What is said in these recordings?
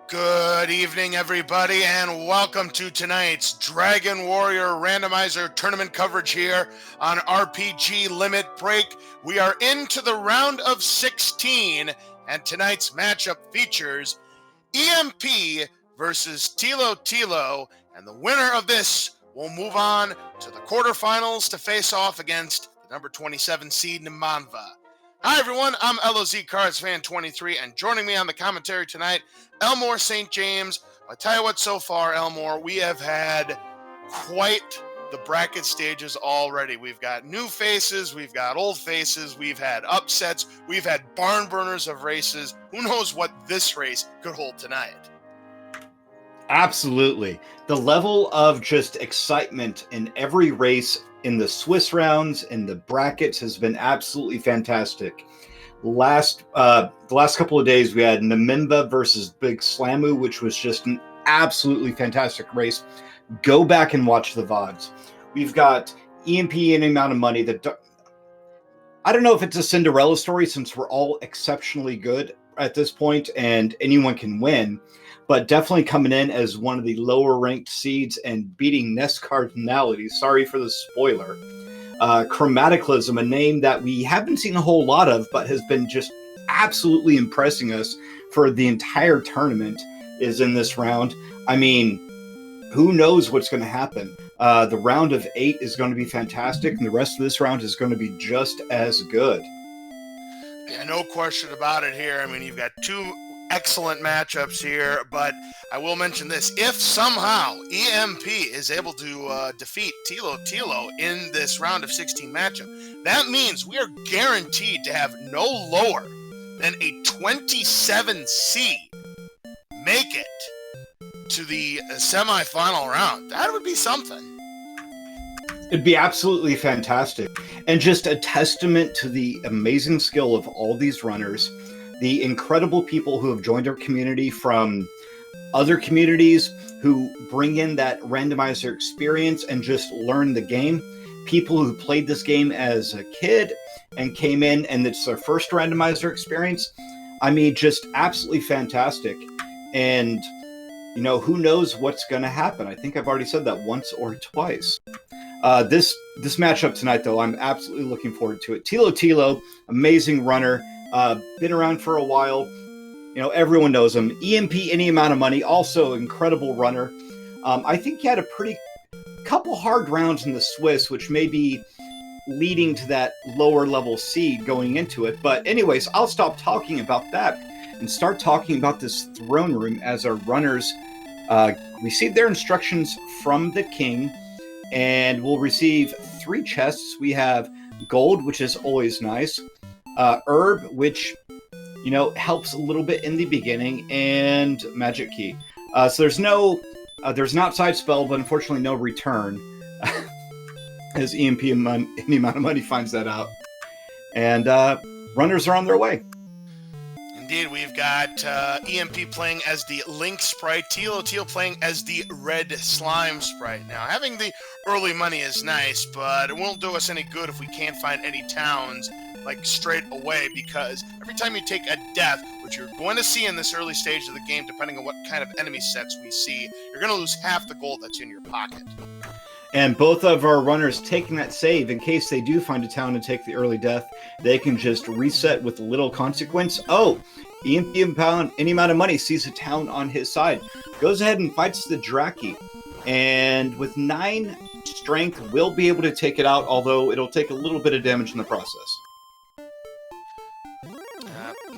Good evening, everybody, and welcome to tonight's Dragon Warrior Randomizer tournament coverage here on RPG Limit Break. We are into the round of 16, and tonight's matchup features EMP versus Thilotilo, and the winner of this will move on to the quarterfinals to face off against the number 27 seed Nemanva. Hi everyone, I'm LOZ Cards Fan 23, and joining me on the commentary tonight, Elmore St. James. I tell you what, so far, Elmore, we have had quite the bracket stages already. We've got new faces, we've got old faces, we've had upsets, we've had barn burners of races. Who knows what this race could hold tonight? Absolutely. The level of just excitement in every race in the Swiss rounds and the brackets has been absolutely fantastic. The last couple of days, we had Nemanva versus Big Slamu, which was just an absolutely fantastic race. Go back and watch the VODs. We've got EMP any amount of money. I don't know if it's a Cinderella story since we're all exceptionally good at this point and anyone can win, but definitely coming in as one of the lower ranked seeds and beating Nest Cardinality. Sorry for the spoiler. Chromaticalism, a name that we haven't seen a whole lot of, but has been just absolutely impressing us for the entire tournament, is in this round. I mean, who knows what's going to happen? The round of 8 is going to be fantastic, and the rest of this round is going to be just as good. Yeah, no question about it here. I mean, you've got two excellent matchups here, but I will mention this. If somehow EMP is able to defeat Thilotilo in this round of 16 matchup, that means we are guaranteed to have no lower than a 27 seed make it to the semifinal round. That would be something. It'd be absolutely fantastic, and just a testament to the amazing skill of all these runners, the incredible people who have joined our community from other communities who bring in that randomizer experience and just learn the game. People who played this game as a kid and came in and it's their first randomizer experience. I mean, just absolutely fantastic. And, you know, who knows what's going to happen? I think I've already said that once or twice. This matchup tonight, though, I'm absolutely looking forward to it. Thilotilo, amazing runner. Been around for a while. You know, everyone knows him. EMP, any amount of money, also incredible runner. I think he had a pretty couple hard rounds in the Swiss, which may be leading to that lower level seed going into it. But anyways, I'll stop talking about that and start talking about this throne room as our runners receive their instructions from the king, and we'll receive 3 chests. We have gold, which is always nice. Herb, which, you know, helps a little bit in the beginning, and magic key. So there's an outside spell, but unfortunately no return, as EMP any amount of money finds that out. And runners are on their way. Indeed, we've got EMP playing as the Link sprite, Thilotilo playing as the Red Slime sprite. Now, having the early money is nice, but it won't do us any good if we can't find any towns like straight away, because every time you take a death, which you're going to see in this early stage of the game, depending on what kind of enemy sets we see, you're going to lose half the gold that's in your pocket. And both of our runners taking that save, in case they do find a town and take the early death, they can just reset with little consequence. Oh, EMP any amount of money sees a town on his side, goes ahead and fights the Draki, and with 9 strength will be able to take it out, although it'll take a little bit of damage in the process.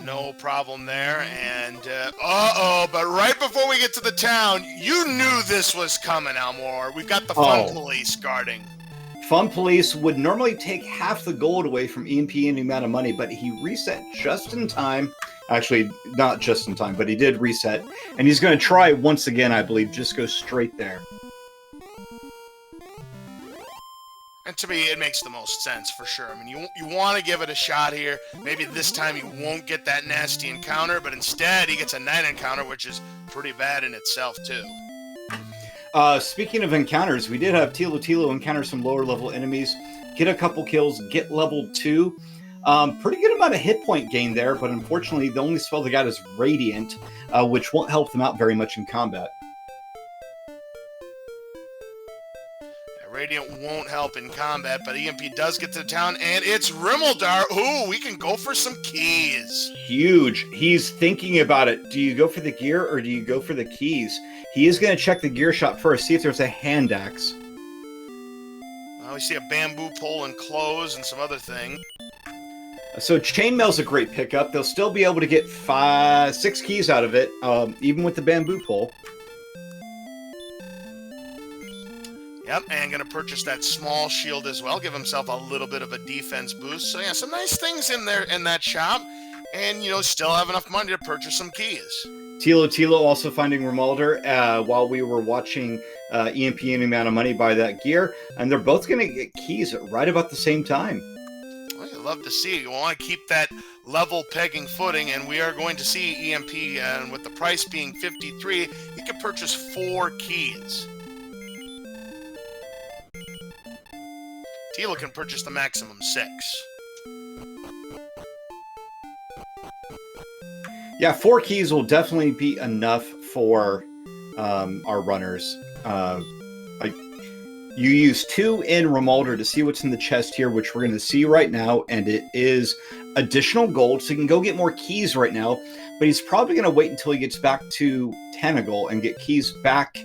No problem there, and but right before we get to the town, you knew this was coming, Elmore. We've got the Fun Police guarding. Fun Police would normally take half the gold away from EMP and the amount of money, but he reset just in time. Actually, not just in time, but he did reset, and he's going to try once again, I believe, just go straight there. And to me, it makes the most sense, for sure. I mean, you want to give it a shot here. Maybe this time he won't get that nasty encounter, but instead he gets a 9 encounter, which is pretty bad in itself, too. Speaking of encounters, we did have Thilotilo encounter some lower level enemies, get a couple kills, get level 2. Pretty good amount of hit point gain there, but unfortunately, the only spell they got is Radiant, which won't help them out very much in combat. Radiant won't help in combat, but EMP does get to the town, and it's Rimmeldar. Ooh, we can go for some keys. Huge. He's thinking about it. Do you go for the gear or do you go for the keys? He is going to check the gear shop first, see if there's a hand axe. We see a bamboo pole and clothes and some other thing. So chainmail's a great pickup. They'll still be able to get 6 keys out of it, even with the bamboo pole. Yep, and going to purchase that small shield as well. Give himself a little bit of a defense boost. So yeah, some nice things in there in that shop. And, still have enough money to purchase some keys. Thilotilo also finding Romualdar while we were watching EMP any amount of money buy that gear. And they're both going to get keys at right about the same time. Well, you love to see it. You want to keep that level pegging footing. And we are going to see EMP, and with the price being 53, he can purchase 4 keys. Tilo can purchase the maximum 6. Yeah, 4 keys will definitely be enough for our runners. You use 2 in Romualdar to see what's in the chest here, which we're going to see right now, and it is additional gold, so you can go get more keys right now, but he's probably going to wait until he gets back to Tanagal and get keys back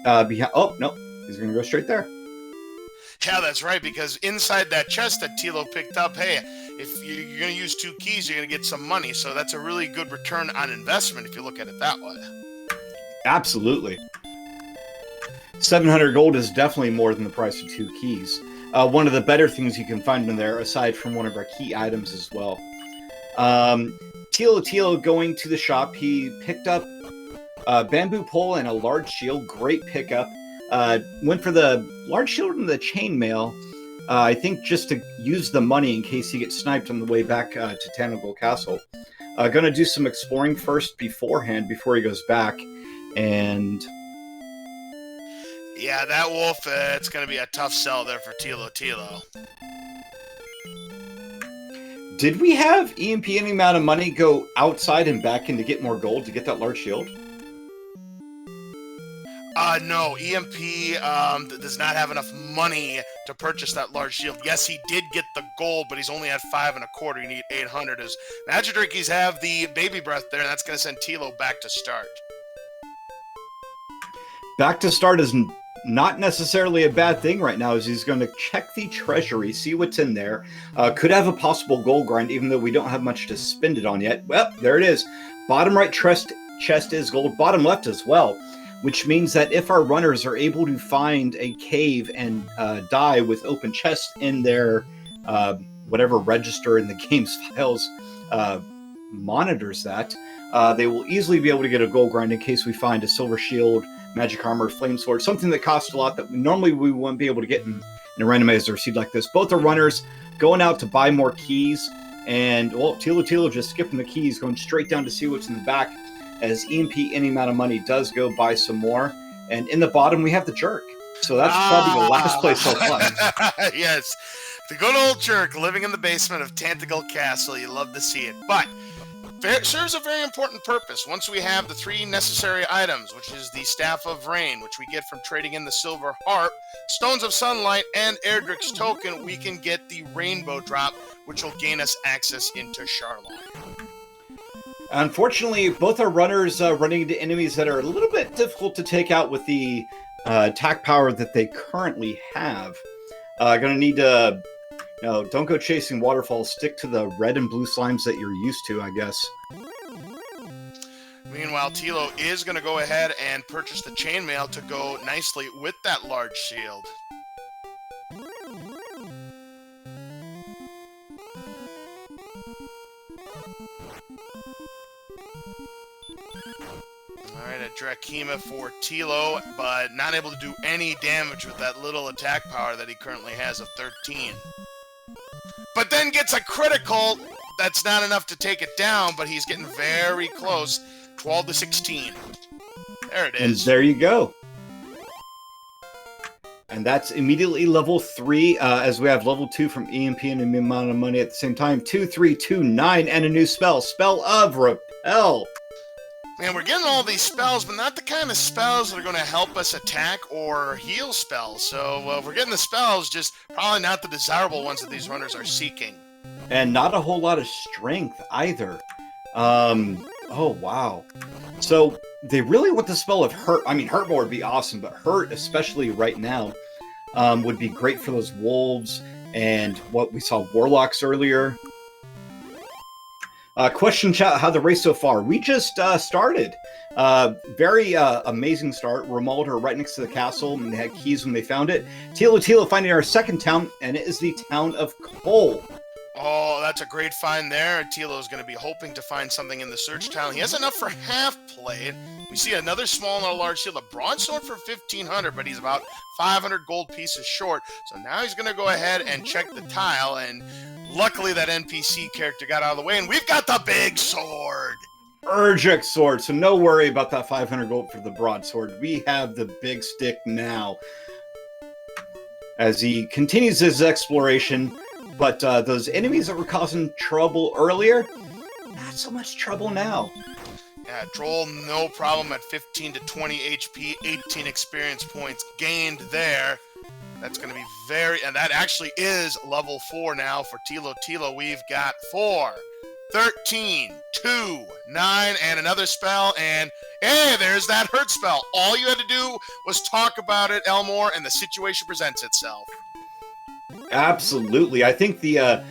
behind. Oh, no, he's going to go straight there. Yeah, that's right, because inside that chest that Tilo picked up, hey, if you're going to use 2 keys, you're going to get some money. So that's a really good return on investment if you look at it that way. Absolutely. 700 gold is definitely more than the price of 2 keys. One of the better things you can find in there, aside from one of our key items as well. Thilotilo going to the shop, he picked up a bamboo pole and a large shield. Great pickup. Went for the large shield and the chainmail, I think just to use the money in case he gets sniped on the way back to Tanagal Castle. Gonna do some exploring first beforehand before he goes back. And yeah, that wolf, it's going to be a tough sell there for Thilotilo. Did we have EMP any amount of money go outside and back in to get more gold to get that large shield? No, EMP does not have enough money to purchase that large shield. Yes, he did get the gold, but he's only at 5 1/4. You need 800. As Magidrinkies have the baby breath there, and that's going to send Tilo back to start. Back to start is not necessarily a bad thing right now, as he's going to check the treasury, see what's in there. Could have a possible gold grind, even though we don't have much to spend it on yet. Well, there it is. Bottom right chest is gold. Bottom left as well, which means that if our runners are able to find a cave and die with open chests in their whatever register in the game's files monitors that, they will easily be able to get a gold grind in case we find a silver shield, magic armor, flame sword, something that costs a lot that normally we wouldn't be able to get in a randomizer seed like this. Both are runners going out to buy more keys, and well, Thilotilo just skipping the keys, going straight down to see what's in the back, as EMP any amount of money does go buy some more. And in the bottom we have the jerk, so that's probably the last place I'll find. Yes, the good old jerk living in the basement of Tanagal Castle. You love to see it, but serves a very important purpose. Once we have the 3 necessary items, which is the Staff of Rain, which we get from trading in the Silver Harp, Stones of Sunlight, and Erdrick's Token, we can get the Rainbow Drop, which will gain us access into Charlotte. Unfortunately, both are runners running into enemies that are a little bit difficult to take out with the attack power that they currently have. Gonna need to... No, don't go chasing waterfalls. Stick to the red and blue slimes that you're used to, I guess. Meanwhile, Tilo is going to go ahead and purchase the chainmail to go nicely with that large shield. Alright, a Drakima for Tilo, but not able to do any damage with that little attack power that he currently has of 13. But then gets a critical. That's not enough to take it down, but he's getting very close. 12 to 16. There it is. And there you go. And that's immediately level 3, as we have level 2 from EMP and an amount of money at the same time. 2, 3, 2, 9, and a new spell. Spell of Repel. Man, we're getting all these spells, but not the kind of spells that are going to help us attack or heal spells. So we're getting the spells, just probably not the desirable ones that these runners are seeking. And not a whole lot of strength either. Oh, wow. So they really want the spell of Hurt. I mean, Hurt more would be awesome, but Hurt, especially right now, would be great for those wolves and what we saw warlocks earlier. Question chat, how the race so far? We just started. Very amazing start. Romualdar right next to the castle, and they had keys when they found it. Thilotilo finding our second town, and it is the town of Cole. Oh, that's a great find there. Tilo is going to be hoping to find something in the search town. He has enough for half plate. We see another small and a large shield. A broadsword for 1,500, but he's about 500 gold pieces short. So now he's going to go ahead and check the tile, and luckily that NPC character got out of the way, and we've got the big sword. Urgic sword. So no worry about that 500 gold for the broadsword. We have the big stick now. As he continues his exploration, but those enemies that were causing trouble earlier, not so much trouble now. Yeah, Droll, no problem at 15 to 20 HP, 18 experience points gained there. That's going to be and that actually is level 4 now for Thilotilo. We've got 4, 13, 2, 9, and another spell, and hey, there's that hurt spell. All you had to do was talk about it, Elmore, and the situation presents itself. Absolutely. I think the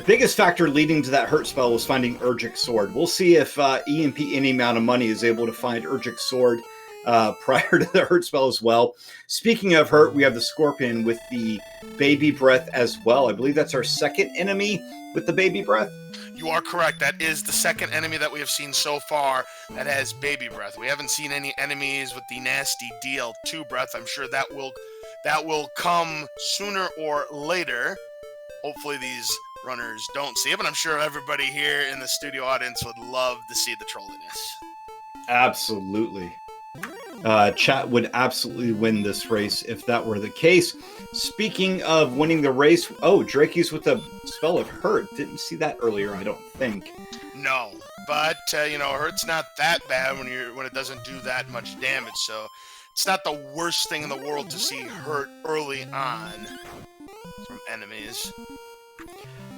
biggest factor leading to that hurt spell was finding Urgic Sword. We'll see if EMP any amount of money is able to find Urgic Sword prior to the hurt spell as well. Speaking of hurt, we have the Scorpion with the Baby Breath as well. I believe that's our second enemy with the Baby Breath. You are correct. That is the second enemy that we have seen so far that has Baby Breath. We haven't seen any enemies with the nasty DL2 breath. I'm sure that will come sooner or later. Hopefully these runners don't see it, but I'm sure everybody here in the studio audience would love to see the trolliness. Absolutely. Chat would absolutely win this race if that were the case. Speaking of winning the race, Drakey's with the spell of Hurt. Didn't see that earlier, I don't think. No, but Hurt's not that bad when it doesn't do that much damage, so it's not the worst thing in the world to see Hurt early on from enemies.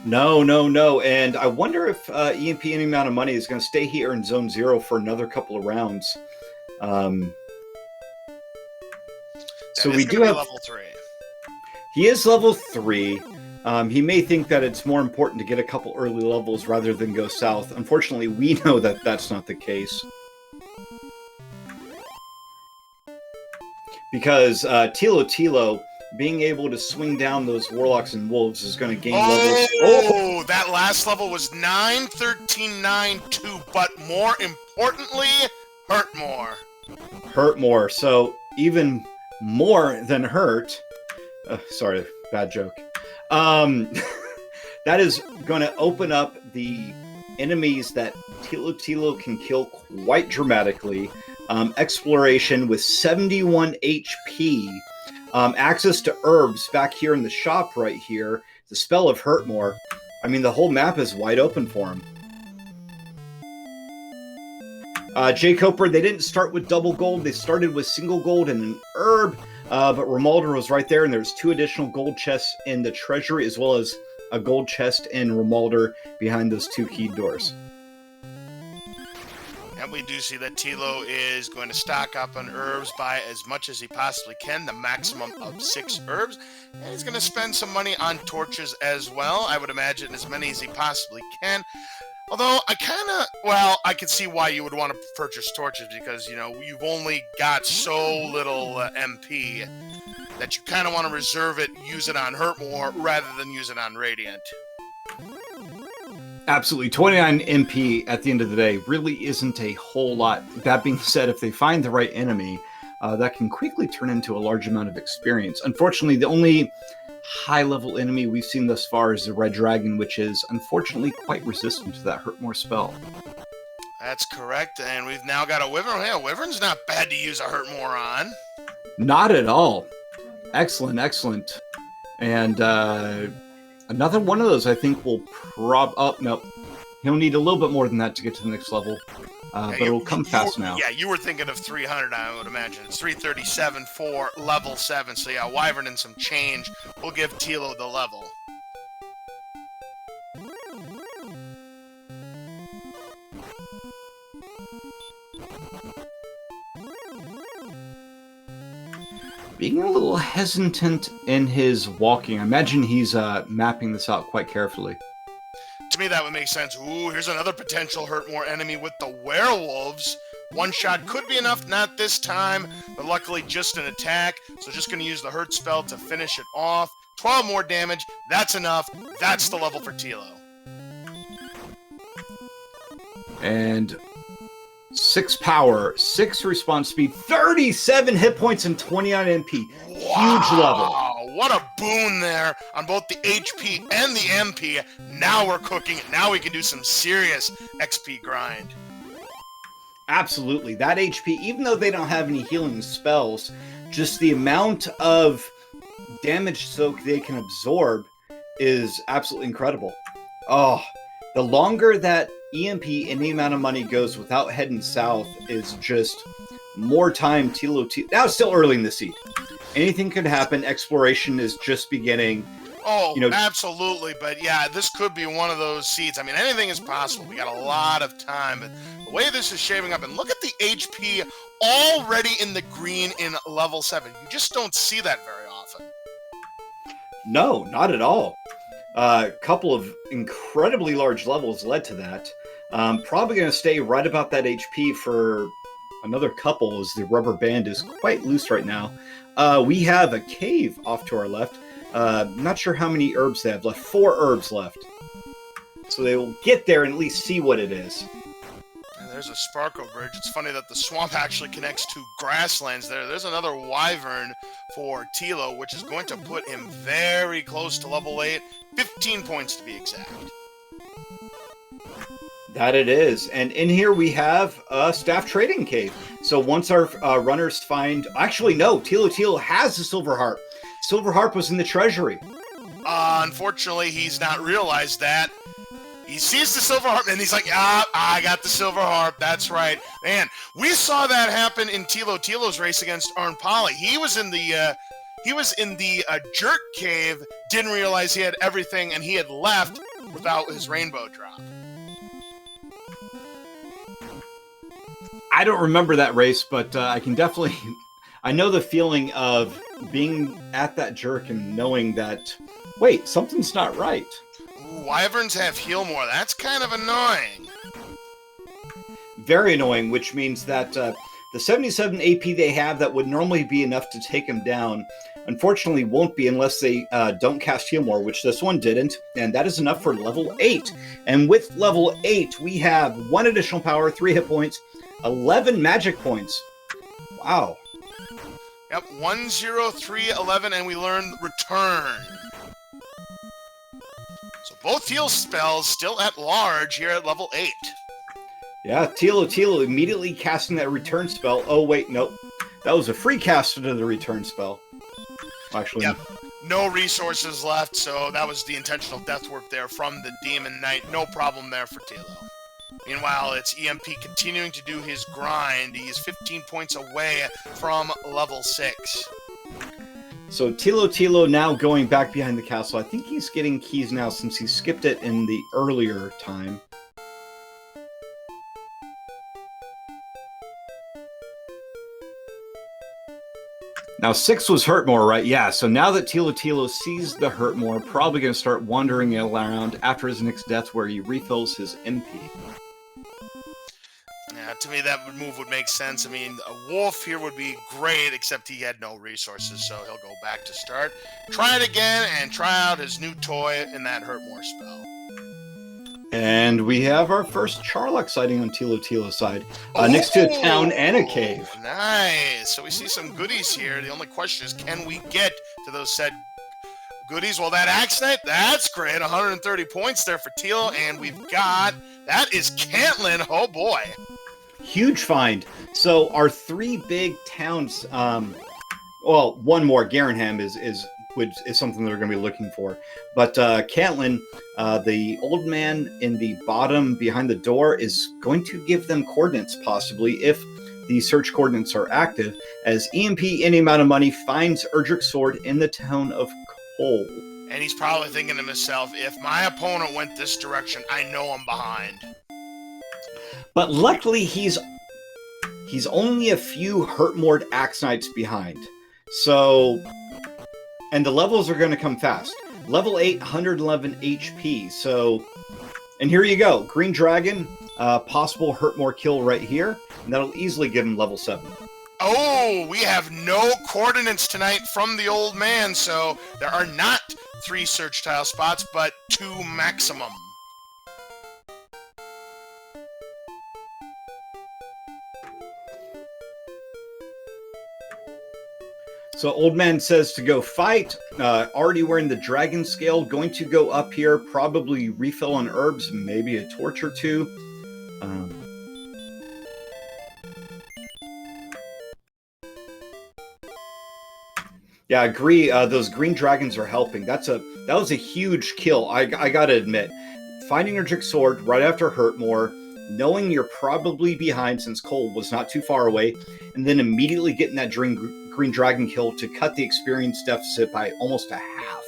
No. And I wonder if EMP any amount of money is going to stay here in Zone 0 for another couple of rounds. So we do have level 3. He is level 3. He may think that it's more important to get a couple early levels rather than go south. Unfortunately, we know that that's not the case. Because Thilotilo, being able to swing down those warlocks and wolves is going to gain levels. Oh, that last level was 9, 13, 9, 2, but more importantly, hurt more. Hurt more. So even more than hurt. Sorry, bad joke. That is going to open up the enemies that Thilotilo can kill quite dramatically. Exploration with 71 HP. Access to herbs back here in the shop right here. The spell of Hurt more. I mean, the whole map is wide open for him. Jay Coper, they didn't start with double gold. They started with single gold and an herb. But Romualdar was right there, and there's 2 additional gold chests in the treasury, as well as a gold chest in Romualdar behind those 2 key doors. And we do see that Tilo is going to stock up on herbs by as much as he possibly can, the maximum of 6 herbs. And he's going to spend some money on torches as well. I would imagine as many as he possibly can. Although, I can see why you would want to purchase torches because, you've only got so little MP that you kind of want to reserve it, use it on Hurt more rather than use it on Radiant. Absolutely. 29 MP at the end of the day really isn't a whole lot. That being said, if they find the right enemy, that can quickly turn into a large amount of experience. Unfortunately, the only high-level enemy we've seen thus far is the Red Dragon, which is unfortunately quite resistant to that Hurt more spell. That's correct, and we've now got a Wyvern. Hey, a Wyvern's not bad to use a Hurt more on. Not at all. Excellent, excellent. And another one of those, I think, will no. He'll need a little bit more than that to get to the next level. But it'll come fast now. Yeah, you were thinking of 300, I would imagine. It's 337 for level 7. So yeah, Wyvern and some change will give Tilo the level. Being a little hesitant in his walking. I imagine he's mapping this out quite carefully. To me, that would make sense. Ooh, here's another potential hurt more enemy with the werewolves. One shot could be enough, not this time, but luckily just an attack. So just going to use the hurt spell to finish it off. 12 more damage, that's enough. That's the level for Tilo. And 6 power, 6 response speed, 37 hit points, and 29 MP. Wow, huge level. What a boon there on both the HP and the MP. Now we're cooking. Now we can do some serious XP grind. Absolutely. That HP, even though they don't have any healing spells, just the amount of damage soak they can absorb is absolutely incredible. Oh, the longer that EMP and the amount of money goes without heading south is just more time Thilotilo. Now it's still early in the seed. Anything could happen. Exploration is just beginning. Oh, absolutely. But yeah, this could be one of those seeds. I mean, anything is possible. We got a lot of time. But the way this is shaping up, and look at the HP already in the green in level 7. You just don't see that very often. No, not at all. A couple of incredibly large levels led to that. Probably going to stay right about that HP for another couple, as the rubber band is quite loose right now. We have a cave off to our left. Not sure how many herbs they have left. 4 herbs left. So they will get there and at least see what it is. And there's a sparkle bridge. It's funny that the swamp actually connects to grasslands there. There's another wyvern for Tilo, which is going to put him very close to level 8. 15 points to be exact. That it is. And in here we have a staff trading cave. So once our runners find... Actually, no. Thilotilo has the silver harp. Silver harp was in the treasury. Unfortunately, he's not realized that. He sees the silver harp, and he's like, I got the silver harp. That's right. Man, we saw that happen in Thilotilo's race against Arn Polly. He was in the jerk cave, didn't realize he had everything, and he had left without his rainbow drop. I don't remember that race, but I can definitely... I know the feeling of being at that jerk and knowing that, wait, something's not right. Ooh, wyverns have heal more. That's kind of annoying. Very annoying, which means that the 77 AP they have that would normally be enough to take him down, unfortunately won't be unless they don't cast heal more, which this one didn't, and that is enough for level 8. And with level 8, we have 1 additional power, 3 hit points, 11 magic points. Wow. Yep, 1, 0, 3, 11, and we learn Return. So both heal spells still at large here at level 8. Yeah, Thilotilo immediately casting that Return spell. Oh, wait, nope. That was a free cast into the Return spell. Actually, yep. No resources left, so that was the intentional death work there from the Demon Knight. No problem there for Tilo. Meanwhile, it's EMP continuing to do his grind. He's 15 points away from level 6. So Thilotilo now going back behind the castle. I think he's getting keys now since he skipped it in the earlier time. Now 6 was Hurtmore, right? Yeah, so now that Thilotilo sees the Hurtmore, probably going to start wandering around after his next death where he refills his MP. Yeah, to me that move would make sense. I mean, a wolf here would be great, except he had no resources, so he'll go back to start. Try it again, and try out his new toy in that Hurtmore spell. And we have our first Charlock sighting on Thilotilo's side, next to a town and a cave. Nice. So we see some goodies here. The only question is, can we get to those said goodies? Well, that Axe Knight, that's great. 130 points there for Tilo, and we've got... That is Cantlin. Oh, boy. Huge find. So our 3 big towns Well, one more. Garanham is something they're going to be looking for. But Caitlin, the old man in the bottom behind the door, is going to give them coordinates, possibly, if the search coordinates are active, as EMP Any Amount of Money finds Erdrick's sword in the town of Cole. And he's probably thinking to himself, if my opponent went this direction, I know I'm behind. But luckily, he's only a few Hurtmord Axe Knights behind. So, and the levels are going to come fast. Level 8, 111 HP. So, and here you go. Green Dragon, possible Hurtmore kill right here. And that'll easily give him level 7. Oh, we have no coordinates tonight from the old man, so there are not 3 search tile spots, but 2 maximum. So Old Man says to go fight. Already wearing the dragon scale. Going to go up here. Probably refill on herbs. Maybe a torch or 2. Yeah, I agree. Those green dragons are helping. That was a huge kill. I gotta admit, finding Erdrick's sword right after Hurtmore, knowing you're probably behind since Cole was not too far away, and then immediately getting that green dragon kill to cut the experience deficit by almost a half.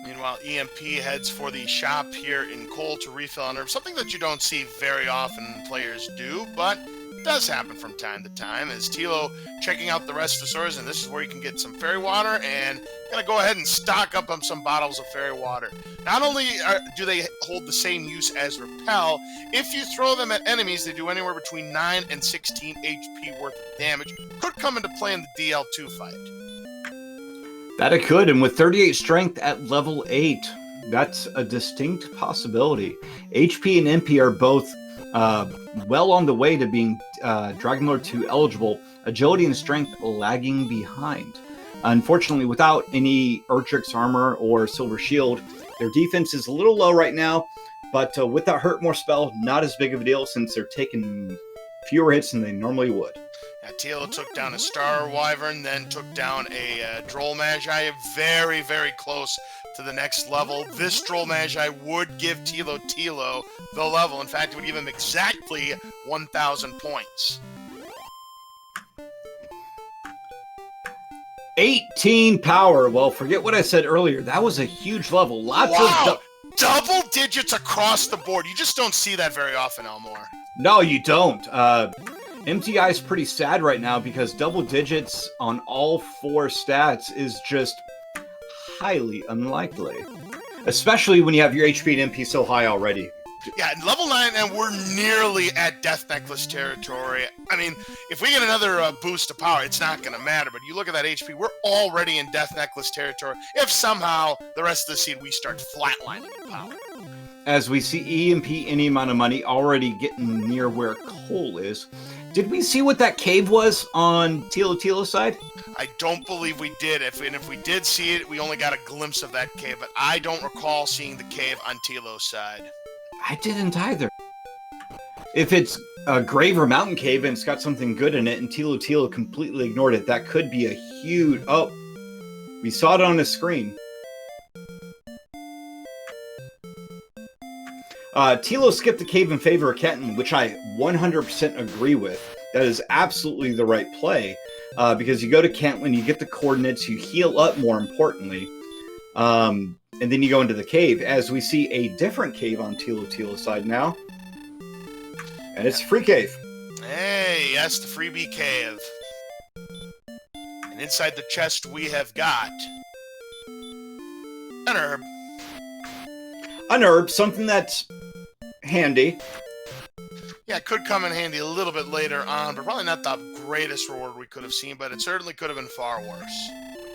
Meanwhile, EMP heads for the shop here in Cole to refill on herbs. Something that you don't see very often players do, but does happen from time to time, as Tilo checking out the rest of the stores, and this is where you can get some fairy water, and gonna go ahead and stock up on some bottles of fairy water. Not only do they hold the same use as repel, if you throw them at enemies, they do anywhere between 9 and 16 HP worth of damage. Could come into play in the DL2 fight. That it could, and with 38 strength at level 8, that's a distinct possibility. HP and MP are both well on the way to being Dragonlord 2 eligible. Agility and strength lagging behind. Unfortunately, without any Erdrick's armor or Silver Shield, their defense is a little low right now, but with that Hurtmore spell, not as big of a deal since they're taking fewer hits than they normally would. Tilo took down a Star Wyvern, then took down a Droll Magi, very, very close to the next level. This Droll Magi would give Thilotilo the level. In fact, it would give him exactly 1,000 points. 18 power. Well, forget what I said earlier. That was a huge level. Lots of double digits across the board. You just don't see that very often, Elmore. No, you don't. MTI is pretty sad right now because double digits on all 4 stats is just highly unlikely. Especially when you have your HP and MP so high already. Yeah, level 9, and we're nearly at Death Necklace territory. I mean, if we get another boost of power, it's not going to matter. But you look at that HP, we're already in Death Necklace territory. If somehow the rest of the seed, we start flatlining in power. As we see EMP Any Amount of Money already getting near where Cole is. Did we see what that cave was on Thilotilo's side? I don't believe we did. If we did see it, we only got a glimpse of that cave. But I don't recall seeing the cave on Tilo's side. I didn't either. If it's a grave or mountain cave and it's got something good in it and Thilotilo completely ignored it, that could be a huge... Oh, we saw it on the screen. Tilo skipped the cave in favor of Kenton, which I 100% agree with. That is absolutely the right play. Because you go to Kent when you get the coordinates, you heal up more importantly. And then you go into the cave, as we see a different cave on Thilotilo's side now. And it's a free cave. Hey, yes, the freebie cave. And inside the chest we have got an herb. An herb, something that's handy. Yeah, it could come in handy a little bit later on, but probably not the greatest reward we could have seen, but it certainly could have been far worse.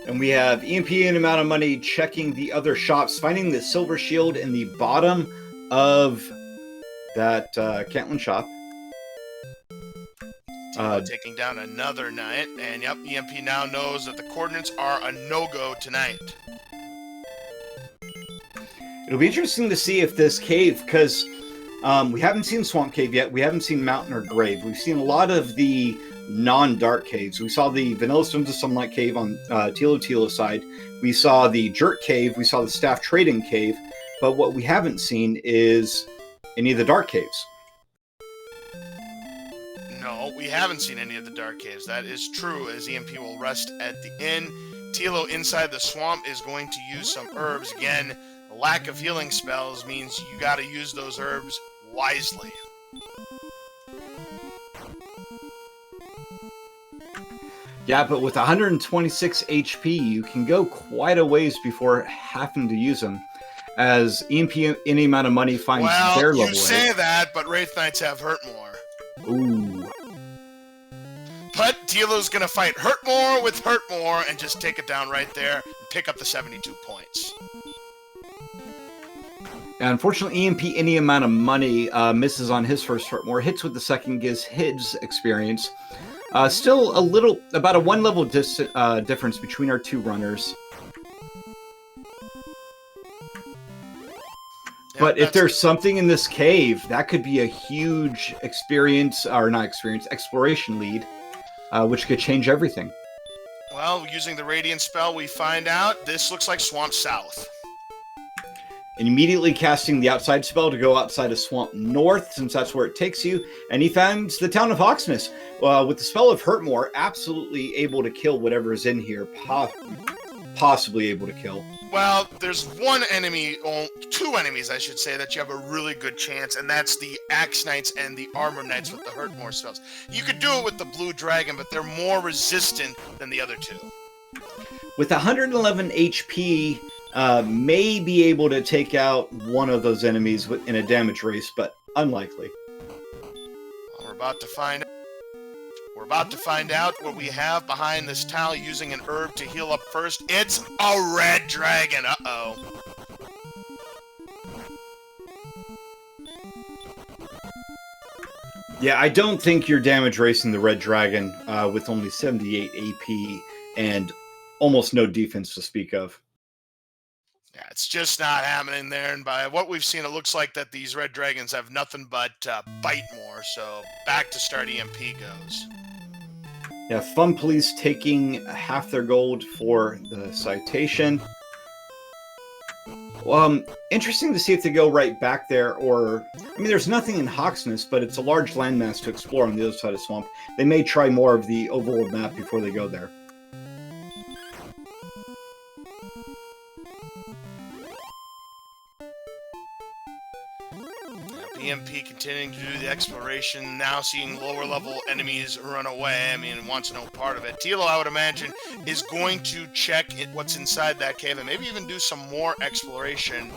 And we have EMP and Amount of Money checking the other shops, finding the Silver Shield in the bottom of that Cantlin shop. Taking down another knight, and yep, EMP now knows that the coordinates are a no-go tonight. It'll be interesting to see if this cave, because we haven't seen Swamp Cave yet, we haven't seen Mountain or Grave. We've seen a lot of the non-dark caves. We saw the Vanilla Stones of Sunlight Cave on Thilotilo side. We saw the Jerk Cave. We saw the Staff Trading Cave. But what we haven't seen is any of the dark caves. No, we haven't seen any of the dark caves. That is true, as EMP will rest at the inn. Tilo inside the swamp is going to use some herbs. Again, the lack of healing spells means you got to use those herbs wisely. Yeah, but with 126 HP, you can go quite a ways before having to use them. As EMP, any amount of money finds their level. You say that, but Wraith Knights have hurt more. Ooh. But Tilo's going to fight hurt more with hurt more and just take it down right there and pick up the 72 points. Unfortunately, EMP, any amount of money, misses on his first hurt more. Hits with the second gives his experience. Still about a 1 level difference between our two runners. But if there's something in this cave, that could be a huge exploration lead, which could change everything. Well, using the Radiant spell, we find out this looks like Swamp South. And immediately casting the outside spell to go outside of Swamp North, since that's where it takes you. And he finds the town of Hawksness. With the spell of Hurtmore, absolutely able to kill whatever is in here. Possibly able to kill. Well, there's one enemy, two enemies, I should say, that you have a really good chance, and that's the Axe Knights and the Armor Knights with the Hurtmore spells. You could do it with the Blue Dragon, but they're more resistant than the other two. With 111 HP, may be able to take out one of those enemies in a damage race, but unlikely. Well, we're about to find out. We're about to find out what we have behind this tile using an herb to heal up first. It's a red dragon. Uh-oh. Yeah, I don't think you're damage racing the red dragon with only 78 AP and almost no defense to speak of. Yeah, it's just not happening there. And by what we've seen, it looks like that these red dragons have nothing but bite more. So back to start EMP goes. Yeah, Fun Police taking half their gold for the citation. Interesting to see if they go right back there, or... I mean, there's nothing in Hawksness, but it's a large landmass to explore on the other side of Swamp. They may try more of the overworld map before they go there. EMP continuing to do the exploration, now seeing lower level enemies run away. I mean, wants no part of it. Tilo, I would imagine, is going to check what's inside that cave and maybe even do some more exploration,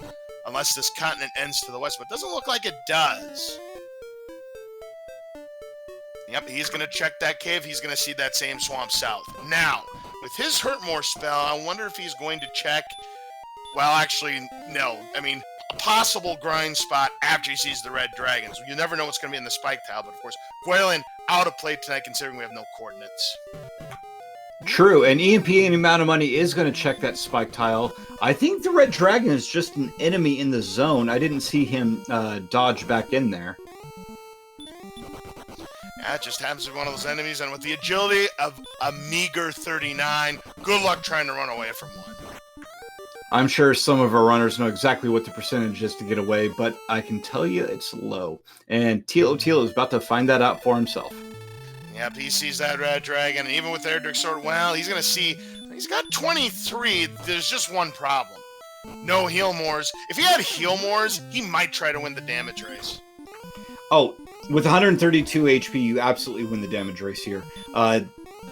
unless this continent ends to the west, but it doesn't look like it does. Yep, he's going to check that cave. He's going to see that same Swamp South. Now, with his Hurtmore spell, I wonder if he's going to check... Well, actually, no. I mean... a possible grind spot after he sees the red dragons. You never know what's going to be in the spike tile, but of course, Gwalen out of play tonight considering we have no coordinates. True, and EMP any amount of money is going to check that spike tile. I think the red dragon is just an enemy in the zone. I didn't see him dodge back in there. Yeah, it just happens to be one of those enemies, and with the agility of a meager 39, good luck trying to run away from one. I'm sure some of our runners know exactly what the percentage is to get away, but I can tell you it's low. And Thilotilo is about to find that out for himself. Yep, he sees that red dragon, and even with Erdrick Sword, well, he's going to see... He's got 23. There's just one problem. No Healmores. If he had Healmores, he might try to win the damage race. Oh, with 132 HP, you absolutely win the damage race here.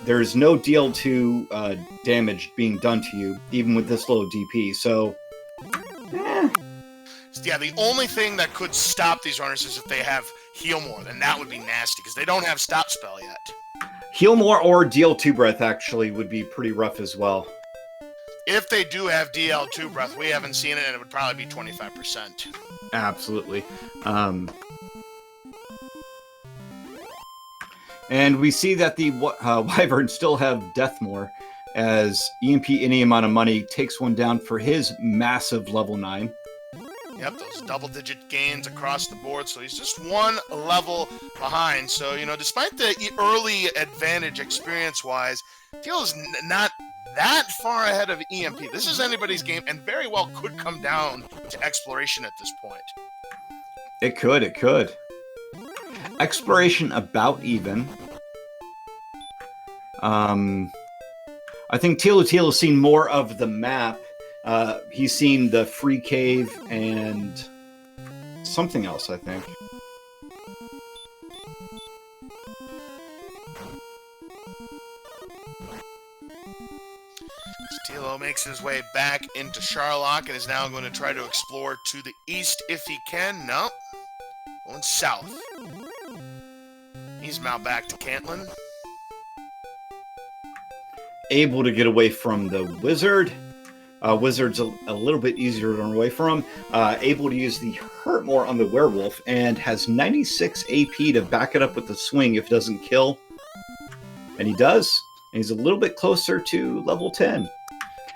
There's no DL2 damage being done to you, even with this low DP, so... Yeah, the only thing that could stop these runners is if they have Healmore, then that would be nasty, because they don't have Stop Spell yet. Healmore or DL2 Breath, actually, would be pretty rough as well. If they do have DL2 Breath, we haven't seen it, and it would probably be 25%. Absolutely. And we see that the Wyverns still have Deathmore, as EMP any amount of money takes one down for his massive level 9. Yep, those double-digit gains across the board, so he's just one level behind. So, despite the early advantage experience-wise, Thilo's not that far ahead of EMP. This is anybody's game, and very well could come down to exploration at this point. It could. Exploration about even. I think Thilotilo seen more of the map. He's seen the free cave and something else, I think. Tilo makes his way back into Charlock and is now going to try to explore to the east if he can. No. Going south. He's now back to Cantlin. Able to get away from the wizard. Wizard's a little bit easier to run away from. Able to use the hurt more on the werewolf and has 96 AP to back it up with the swing if it doesn't kill. And he does. And he's a little bit closer to level 10.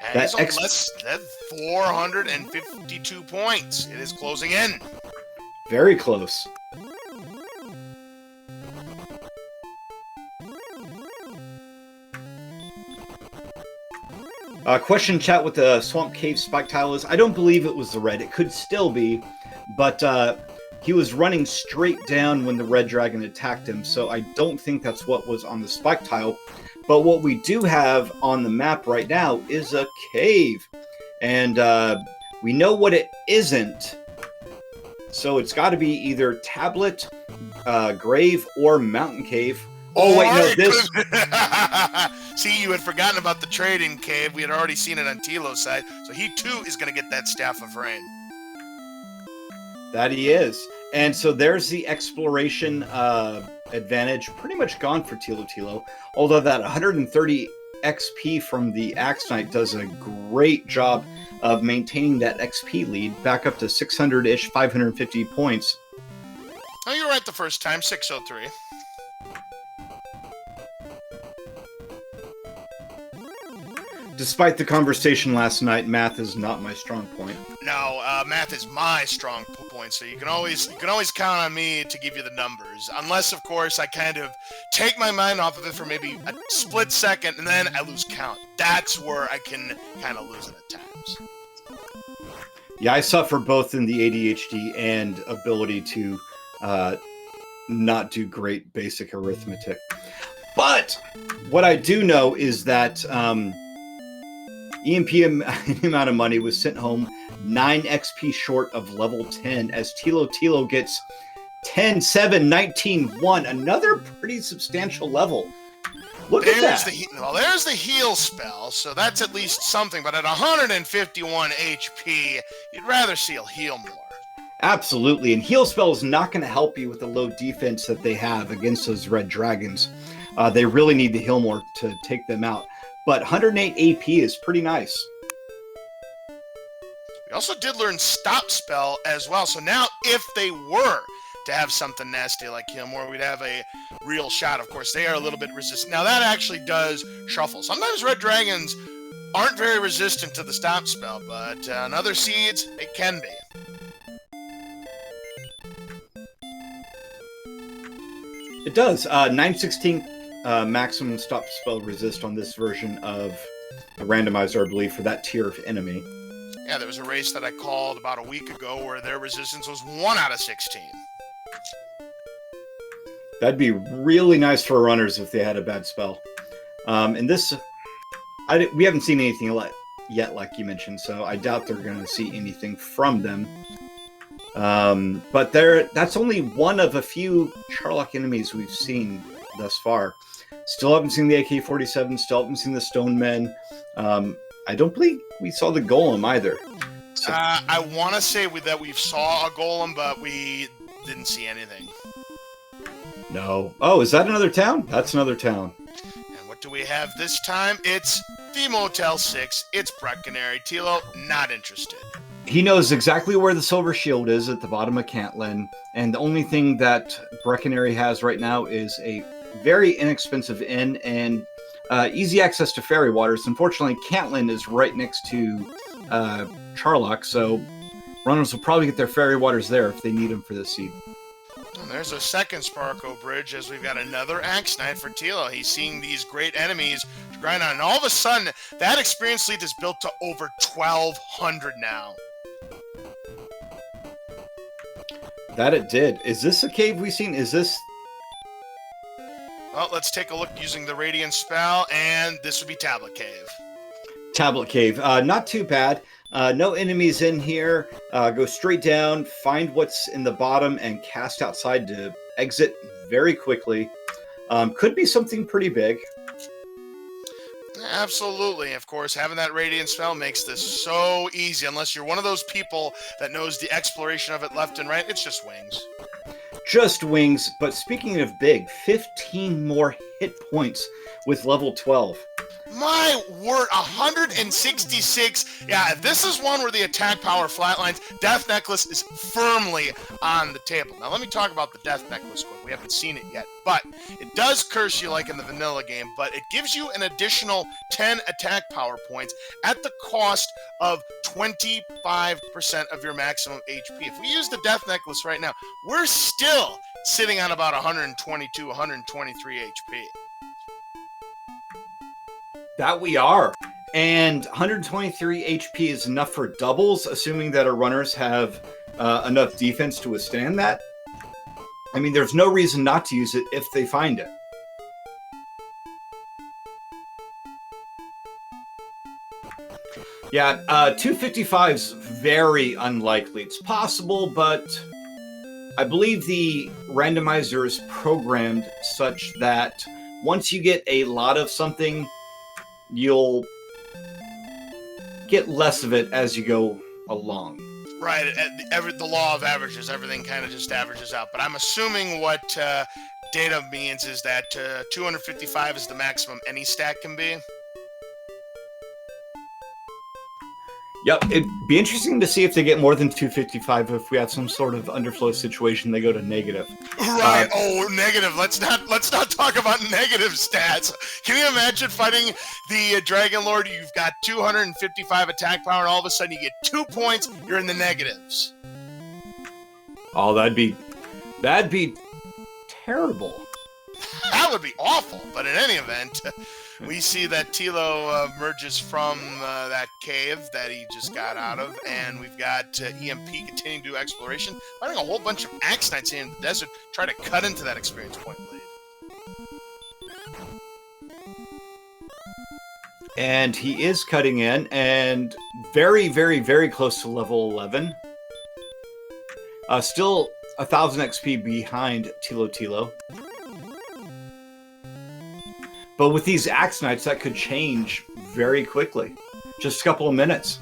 And he's on less than 452 points. It is closing in. Very close. Question chat with the Swamp Cave Spike Tile is, I don't believe it was the red. It could still be, but he was running straight down when the red dragon attacked him, so I don't think that's what was on the Spike Tile. But what we do have on the map right now is a cave, and we know what it isn't. So it's got to be either tablet, grave, or mountain cave. Oh, wait, no, this... See, you had forgotten about the trading cave. We had already seen it on Tilo's side. So he, too, is going to get that Staff of Rain. That he is. And so there's the exploration advantage pretty much gone for Thilotilo. Although that 130 XP from the Axe Knight does a great job of maintaining that XP lead back up to 600-ish, 550 points. Oh, you were right the first time, 603. Despite the conversation last night, math is not my strong point. No, math is my strong point, so you can always count on me to give you the numbers. Unless, of course, I kind of take my mind off of it for maybe a split second, and then I lose count. That's where I can kind of lose it at times. Yeah, I suffer both in the ADHD and ability to not do great basic arithmetic. But what I do know is that... EMP amount of money was sent home 9 XP short of level 10 as Thilotilo gets 10, 7, 19, 1. Another pretty substantial level. Look at that. There's the heal spell, so that's at least something. But at 151 HP, you'd rather see a heal more. Absolutely. And heal spell is not going to help you with the low defense that they have against those red dragons. They really need to heal more to take them out. But 108 AP is pretty nice. We also did learn Stop Spell as well. So now if they were to have something nasty like Healmore, we'd have a real shot. Of course, they are a little bit resistant. Now that actually does shuffle. Sometimes red dragons aren't very resistant to the Stop Spell, but on other seeds, they can be. It does. 9/16 maximum stop spell resist on this version of the randomizer, I believe, for that tier of enemy. Yeah, there was a race that I called about a week ago where their resistance was 1 out of 16. That'd be really nice for runners if they had a bad spell. And this, we haven't seen anything yet, like you mentioned, so I doubt they're going to see anything from them. But that's only one of a few Charlock enemies we've seen thus far. Still haven't seen the AK-47, still haven't seen the Stone Men. I don't believe we saw the Golem either. So. I want to say that we saw a Golem, but we didn't see anything. No. Oh, is that another town? That's another town. And what do we have this time? It's the Motel 6. It's Breckenary. Tilo, not interested. He knows exactly where the Silver Shield is at the bottom of Cantlin, and the only thing that Breckenary has right now is a very inexpensive inn and easy access to fairy waters. Unfortunately, Cantlin is right next to Charlock, so Runners will probably get their fairy waters there if they need them for this seed. And there's a second Sparko bridge as we've got another Axe Knight for Tilo. He's seeing these great enemies grind on, and all of a sudden, that experience lead is built to over 1,200 now. That it did. Is this a cave we've seen? Is this... Well, let's take a look using the Radiant spell, and this would be Tablet Cave. Tablet Cave. Not too bad. No enemies in here. Go straight down, find what's in the bottom, and cast outside to exit very quickly. Could be something pretty big. Absolutely. Of course, having that Radiant spell makes this so easy. Unless you're one of those people that knows the exploration of it left and right, it's just wings. Just wings. But speaking of big, 15 more hit points with level 12. My word, 166. Yeah, this is one where the attack power flatlines. Death Necklace is firmly on the table. Now, let me talk about the Death Necklace quick. We haven't seen it yet, but it does curse you like in the vanilla game, but it gives you an additional 10 attack power points at the cost of 25% of your maximum HP. If we use the Death Necklace right now, we're still sitting on about 122, 123 HP. That we are. And 123 HP is enough for doubles, assuming that our runners have enough defense to withstand that. I mean, there's no reason not to use it if they find it. Yeah, 255 is very unlikely. It's possible, but I believe the randomizer is programmed such that once you get a lot of something, you'll get less of it as you go along. Right. The law of averages, everything kind of just averages out. But I'm assuming what data means is that 255 is the maximum any stack can be. Yep, it'd be interesting to see if they get more than 255. If we have some sort of underflow situation, they go to negative. Right. Negative. Let's not talk about negative stats. Can you imagine fighting the Dragon Lord? You've got 255 attack power, and all of a sudden you get 2 points. You're in the negatives. Oh, that'd be terrible. That would be awful. But in any event, we see that Tilo emerges from that cave that he just got out of, and we've got EMP continuing to do exploration, finding a whole bunch of Axe Knights in the desert, try to cut into that experience point lead. And he is cutting in, and very, very, very close to level 11. Still 1,000 XP behind Thilotilo. But with these Axe Knights, that could change very quickly. Just a couple of minutes.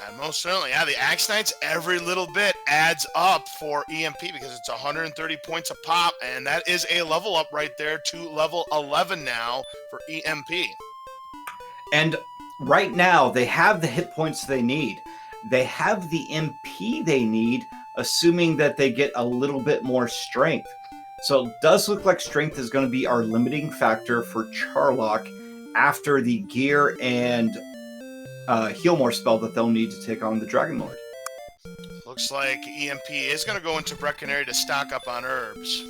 And most certainly, yeah, the Axe Knights, every little bit adds up for EMP because it's 130 points a pop, and that is a level up right there to level 11 now for EMP. And right now, they have the hit points they need. They have the MP they need, assuming that they get a little bit more strength. So it does look like strength is going to be our limiting factor for Charlock after the gear and heal more spell that they'll need to take on the Dragon Lord. Looks like EMP is going to go into Brecconary to stock up on herbs.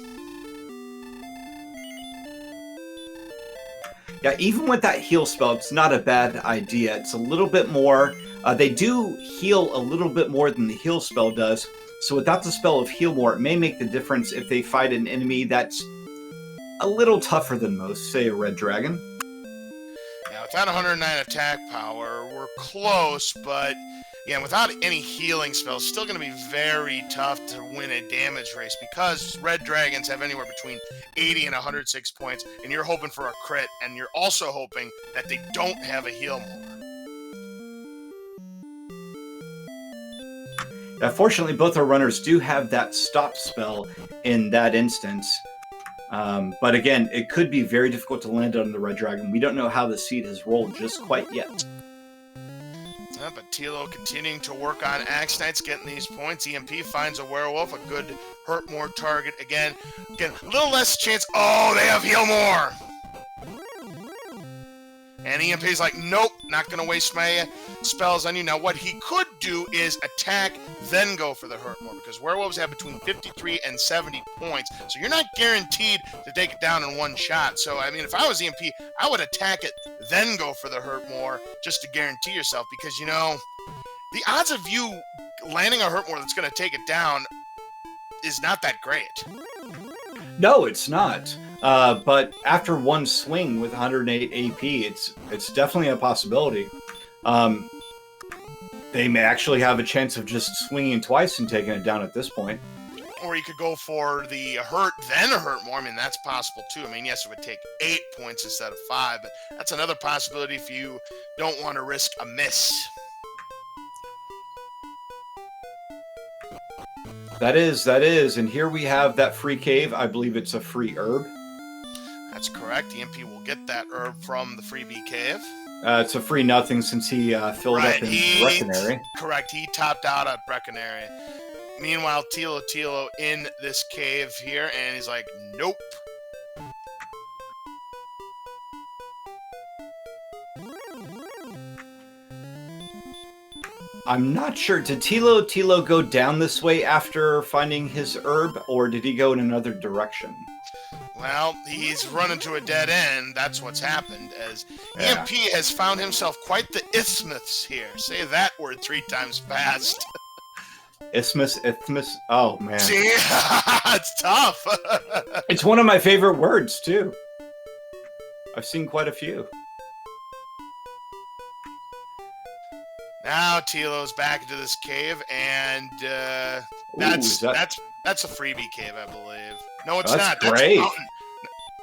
Yeah, even with that heal spell, it's not a bad idea. It's a little bit more... they do heal a little bit more than the heal spell does. So without the spell of Heal More, it may make the difference if they fight an enemy that's a little tougher than most, say a red dragon. Yeah, without 109 attack power, we're close, but yeah, without any healing spells, it's still going to be very tough to win a damage race because red dragons have anywhere between 80 and 106 points, and you're hoping for a crit, and you're also hoping that they don't have a Heal More. Fortunately, both our runners do have that stop spell in that instance. But again, it could be very difficult to land on the red dragon. We don't know how the seed has rolled just quite yet. Yeah, but Tilo continuing to work on Axe Knights, getting these points. EMP finds a werewolf, a good hurt more target. Again, a little less chance. Oh, they have Heal More! And EMP's like, nope, not going to waste my spells on you. Now, what he could do is attack, then go for the hurt more, because werewolves have between 53 and 70 points, so you're not guaranteed to take it down in one shot. So, I mean, if I was EMP, I would attack it, then go for the hurt more, just to guarantee yourself, because, you know, the odds of you landing a hurt more that's going to take it down is not that great. No, it's not. But after one swing with 108 AP, it's definitely a possibility. They may actually have a chance of just swinging twice and taking it down at this point. Or you could go for the hurt, then hurt more. I mean, that's possible too. I mean, yes, it would take 8 points instead of 5, but that's another possibility if you don't want to risk a miss. That is. And here we have that free cave. I believe it's a free herb. That's correct. EMP will get that herb from the freebie cave. It's a free nothing since he filled up in Brecconary. Correct. He topped out at Brecconary. Meanwhile, Thilotilo in this cave here, and he's like, nope. I'm not sure. Did Thilotilo go down this way after finding his herb, or did he go in another direction? Well, he's run into a dead end. That's what's happened, as EMP has found himself quite the isthmus here. Say that word 3 times fast. Isthmus. Oh, man. See? It's tough. It's one of my favorite words, too. I've seen quite a few. Now Tilo's back into this cave, and that's a freebie cave, I believe. No, it's not. Grave. That's mountain.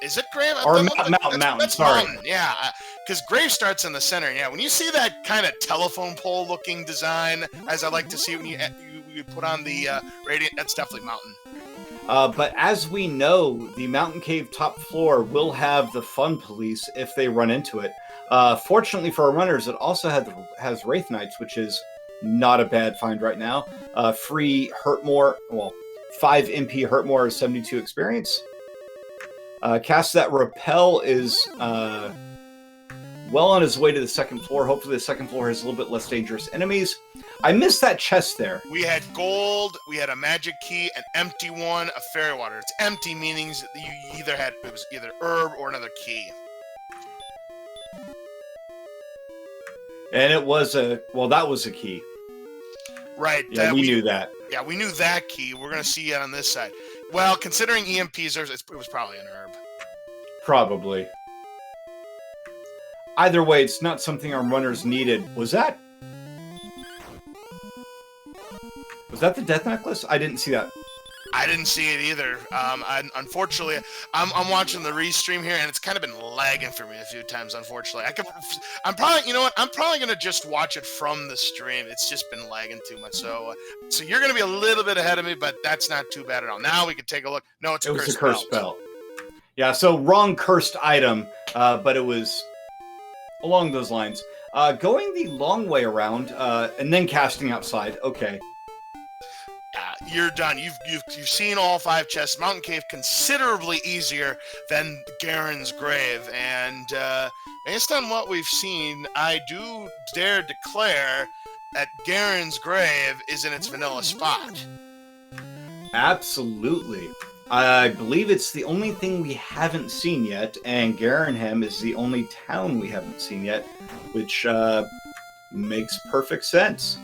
Is it grave? Or mountain. That's sorry. Mountain. Yeah, because grave starts in the center. Yeah, when you see that kind of telephone pole looking design, as I like to see when you put on the radiant, that's definitely mountain. But as we know, the mountain cave top floor will have the fun police if they run into it. Fortunately for our runners, it also has Wraith Knights, which is not a bad find right now. Free Hurtmore, 5 MP Hurtmore is 72 experience. Cast That Repel is well on his way to the second floor. Hopefully the second floor has a little bit less dangerous enemies. I missed that chest there. We had gold, we had a magic key, an empty one, a fairy water. It's empty, meaning that it was either herb or another key. And it was that was a key. Right. Yeah, we knew that. Yeah, we knew that key. We're going to see it on this side. Well, considering EMPs, it was probably an herb. Probably. Either way, it's not something our runners needed. Was that the death necklace? I didn't see that. I didn't see it either. Unfortunately, I'm watching the restream here, and it's kind of been lagging for me a few times. Unfortunately, I'm probably gonna just watch it from the stream. It's just been lagging too much. So you're gonna be a little bit ahead of me, but that's not too bad at all. Now we can take a look. No, it was a cursed belt. Yeah, so wrong cursed item, but it was along those lines. Going the long way around, and then casting outside. Okay. You're done. You've seen all 5 chests. Mountain Cave considerably easier than Garen's Grave, and based on what we've seen, I do dare declare that Garen's Grave is in its vanilla spot. Absolutely. I believe it's the only thing we haven't seen yet, and Garenham is the only town we haven't seen yet, which makes perfect sense.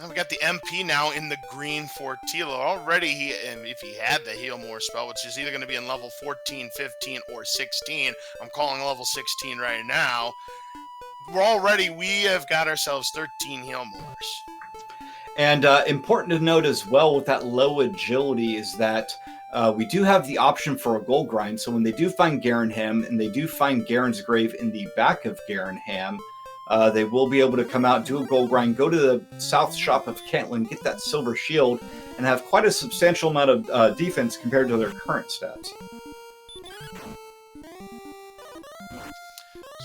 And we got the MP now in the green for Tilo. Already, if he had the Heal More spell, which is either going to be in level 14, 15, or 16. I'm calling level 16 right now. We have got ourselves 13 Heal Mores. And important to note as well with that low agility is that we do have the option for a gold grind. So when they do find Garenham and they do find Garen's Grave in the back of Garenham, they will be able to come out, do a gold grind, go to the south shop of Cantlin, get that silver shield, and have quite a substantial amount of defense compared to their current stats.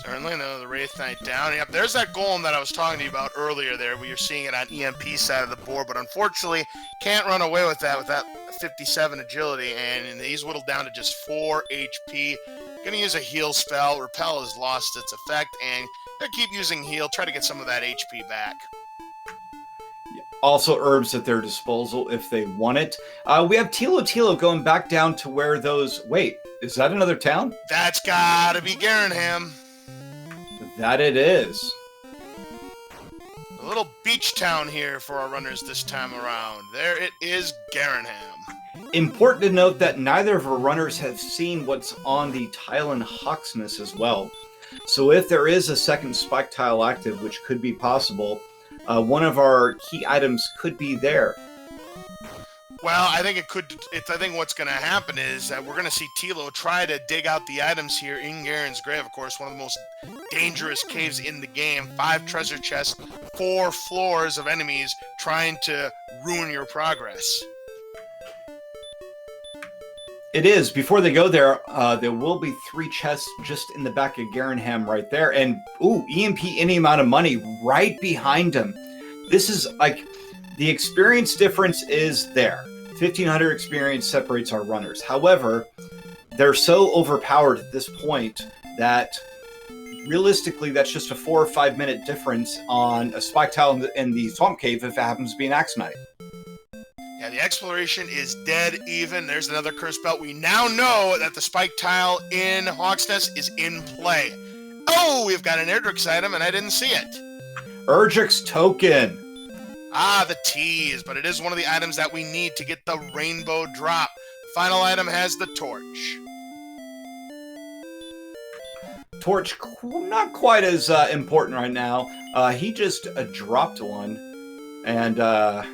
Certainly, the Wraith Knight down. Yep, there's that golem that I was talking to you about earlier there. We are seeing it on EMP side of the board, but unfortunately can't run away with that 57 agility, and he's whittled down to just 4 HP. Gonna use a heal spell. Repel has lost its effect, and gonna keep using heal. Try to get some of that HP back. Also herbs at their disposal if they want it. We have Thilotilo going back down to where those... Wait, is that another town? That's gotta be Garenham. That it is. A little beach town here for our runners this time around. There it is, Garenham. Important to note that neither of our runners have seen what's on the tile in Hawksness as well. So if there is a second spike tile active, which could be possible, one of our key items could be there. Well, I think I think what's going to happen is that we're going to see Tilo try to dig out the items here in Garen's Grave. Of course, one of the most dangerous caves in the game. 5 treasure chests, 4 floors of enemies trying to ruin your progress. It is. Before they go there, there will be 3 chests just in the back of Garenham right there. And, ooh, EMP any amount of money right behind him. This is, like, the experience difference is there. 1,500 experience separates our runners. However, they're so overpowered at this point that, realistically, that's just a 4 or 5 minute difference on a spike tile in the Swamp Cave if it happens to be an Axe Knight. Yeah, the exploration is dead even. There's another curse belt. We now know that the spike tile in Hawksnest is in play. Oh, we've got an Erdrick's item, and I didn't see it. Erdrick's token. Ah, the tease, but it is one of the items that we need to get the rainbow drop. The final item has the torch. Torch, not quite as important right now. He just dropped one, and oh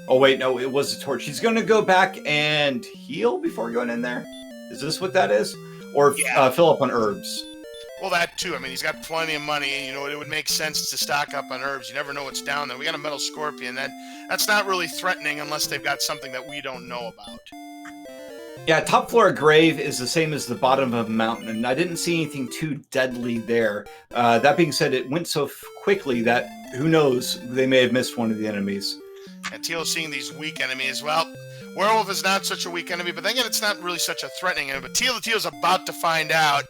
wait, no, it was a torch. He's going to go back and heal before going in there. Is this what that is? Or yeah. Fill up on herbs? Well, that too. I mean, he's got plenty of money, and, you know, it would make sense to stock up on herbs. You never know what's down there. We got a metal scorpion. That's not really threatening unless they've got something that we don't know about. Yeah, top floor of Grave is the same as the bottom of a mountain, and I didn't see anything too deadly there. That being said, it went so quickly that, who knows, they may have missed one of the enemies. And Teal's seeing these weak enemies. Well, Werewolf is not such a weak enemy, but then again, it's not really such a threatening enemy. But Teal's about to find out,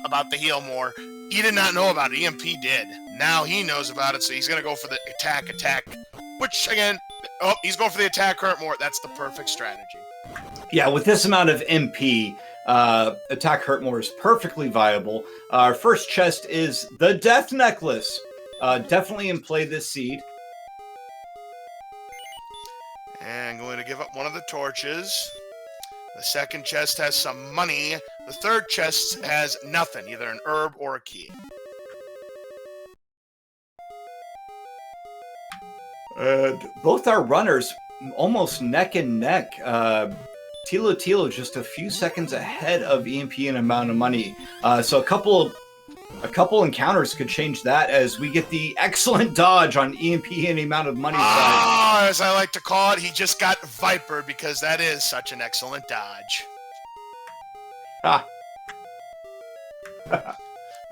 about the heal more. He did not know about it. EMP did. Now he knows about it, so he's going to go for the attack. Which, again, he's going for the attack hurt more. That's the perfect strategy. Yeah, with this amount of MP, attack hurt more is perfectly viable. Our first chest is the Death Necklace. Definitely in play this seed. And going to give up one of the torches. The second chest has some money. The third chest has nothing, either an herb or a key. Both our runners almost neck and neck. Thilotilo just a few seconds ahead of EMP in amount of money. So a couple encounters could change that as we get the excellent dodge on EMP and the amount of money side. As I like to call it, he just got vipered because that is such an excellent dodge. Ah.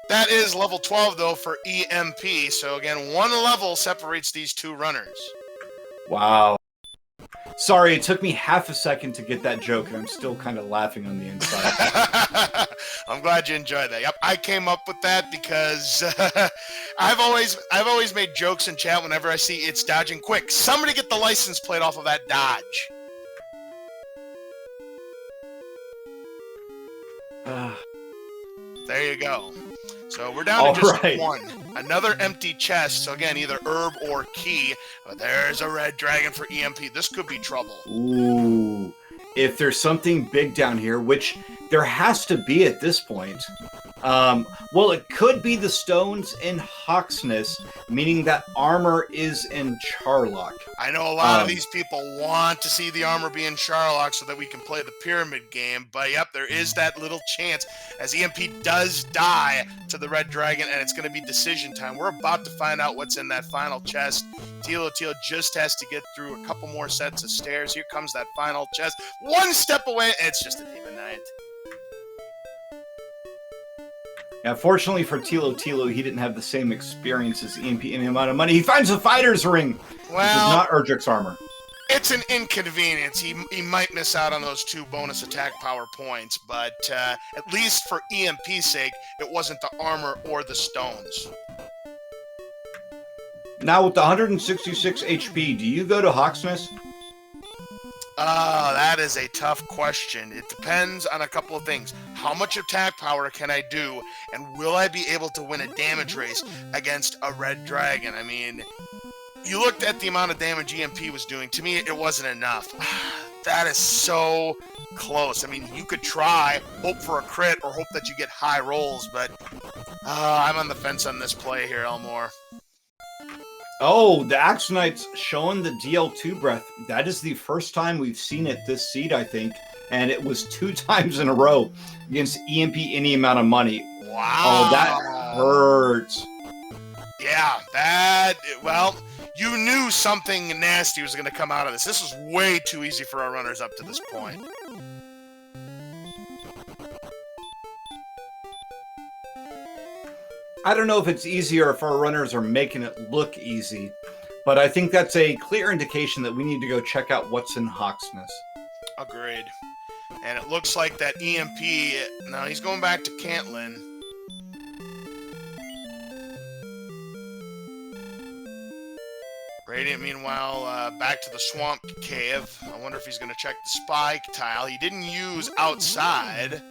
That is level 12, though, for EMP. So, again, 1 level separates these 2 runners. Wow. Sorry, it took me half a second to get that joke, and I'm still kind of laughing on the inside. I'm glad you enjoyed that. Yep, I came up with that because I've always made jokes in chat whenever I see it's dodging quick. Somebody get the license plate off of that dodge. There you go. So we're down to just 1. Another empty chest. So again, either herb or key. But there's a red dragon for EMP. This could be trouble. Ooh. If there's something big down here, which there has to be at this point. Well, it could be the stones in Hawksness, meaning that armor is in Charlock. I know a lot of these people want to see the armor be in Charlock so that we can play the pyramid game, but yep, there is that little chance as EMP does die to the red dragon, and it's going to be decision time. We're about to find out what's in that final chest. Thilotilo just has to get through a couple more sets of stairs. Here comes that final chest. 1 step away, and it's just a Demon Knight. Now, fortunately for Thilotilo, he didn't have the same experience as EMP in the amount of money. He finds a fighter's ring, which is not Erdrick's armor. it's an inconvenience. He might miss out on those 2 bonus attack power points, but at least for EMP's sake, it wasn't the armor or the stones. Now with the 166 HP, do you go to Hawksness? That is a tough question. It depends on a couple of things. How much attack power can I do, and will I be able to win a damage race against a red dragon? I mean, you looked at the amount of damage EMP was doing. To me, it wasn't enough. That is so close. I mean, you could try, hope for a crit, or hope that you get high rolls, but I'm on the fence on this play here, Elmore. Oh, the Axe Knight's showing the DL2 breath. That is the first time we've seen it this seed, I think. And it was 2 times in a row against EMP any amount of money. Wow. Oh, that hurts. Yeah, well, you knew something nasty was going to come out of this. This was way too easy for our runners up to this point. I don't know if it's easier if our runners are making it look easy, but I think that's a clear indication that we need to go check out what's in Hawksness. Agreed. And it looks like that EMP, no, he's going back to Cantlin. Radiant, meanwhile, back to the Swamp Cave. I wonder if he's going to check the spike tile. He didn't use outside.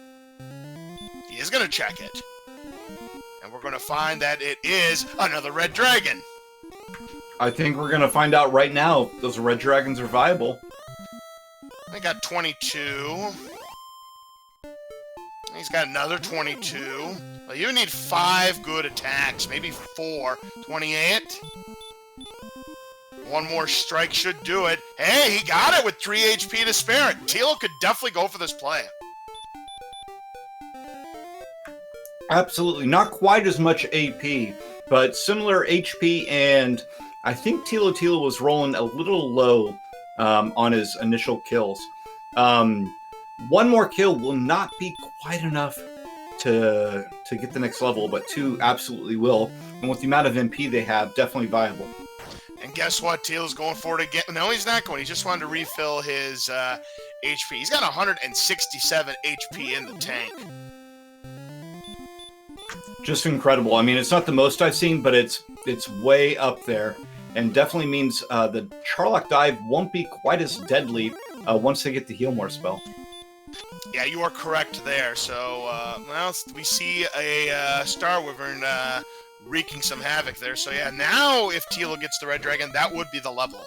He is going to check it. And we're going to find that it is another red dragon. I think we're going to find out right now if those red dragons are viable. I got 22. He's got another 22. Well, you need 5 good attacks, maybe 4. 28. One more strike should do it. Hey, he got it with 3 HP to spare. Tilo could definitely go for this play. Absolutely. Not quite as much AP, but similar HP, and I think Thilotilo was rolling a little low on his initial kills. One more kill will not be quite enough to get the next level, but 2 absolutely will. And with the amount of MP they have, definitely viable. And guess what? Teal's going for it again. No, he's not going. He just wanted to refill his HP. He's got 167 HP in the tank. Just incredible. I mean, it's not the most I've seen, but it's way up there, and definitely means the Charlock dive won't be quite as deadly once they get the Heal More spell. Yeah, you are correct there. So, well, we see a Star Wyvern wreaking some havoc there. So, yeah, now if Tilo gets the Red Dragon, that would be the level.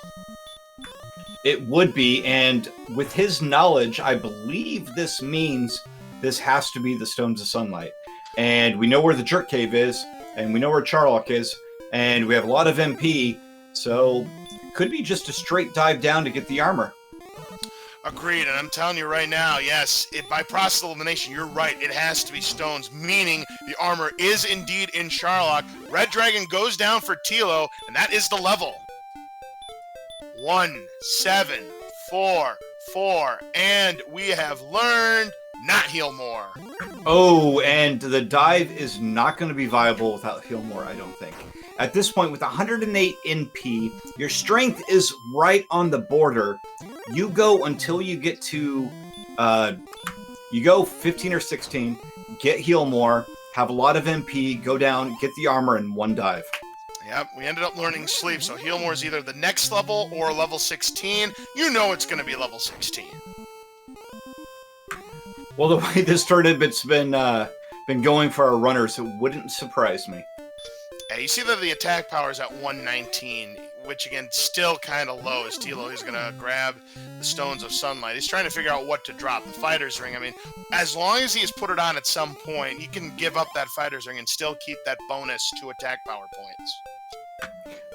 It would be, and with his knowledge, I believe this means this has to be the Stones of Sunlight. And we know where the Jerk Cave is, and we know where Charlock is, and we have a lot of MP, so it could be just a straight dive down to get the armor. Agreed, and I'm telling you right now, yes, by process of elimination, you're right, it has to be Stones, meaning the armor is indeed in Charlock. Red Dragon goes down for Tilo, and that is the level. 1, 7, 4, 4, and we have learned not Heal More. Oh, and the dive is not going to be viable without Heal More, I don't think. At this point, with 108 NP, your strength is right on the border. You go until you get to, you go 15 or 16, get Heal More, have a lot of MP, go down, get the armor in one dive. Yep, we ended up learning Sleep, so Heal More is either the next level or level 16. You know it's going to be level 16. Well, the way this tournament's been going for our runners, it wouldn't surprise me. Yeah, you see that the attack power is at 119, which again, still kind of low as Tilo is going to grab the Stones of Sunlight. He's trying to figure out what to drop. The Fighter's Ring, I mean, as long as he has put it on at some point, he can give up that Fighter's Ring and still keep that bonus to attack power points.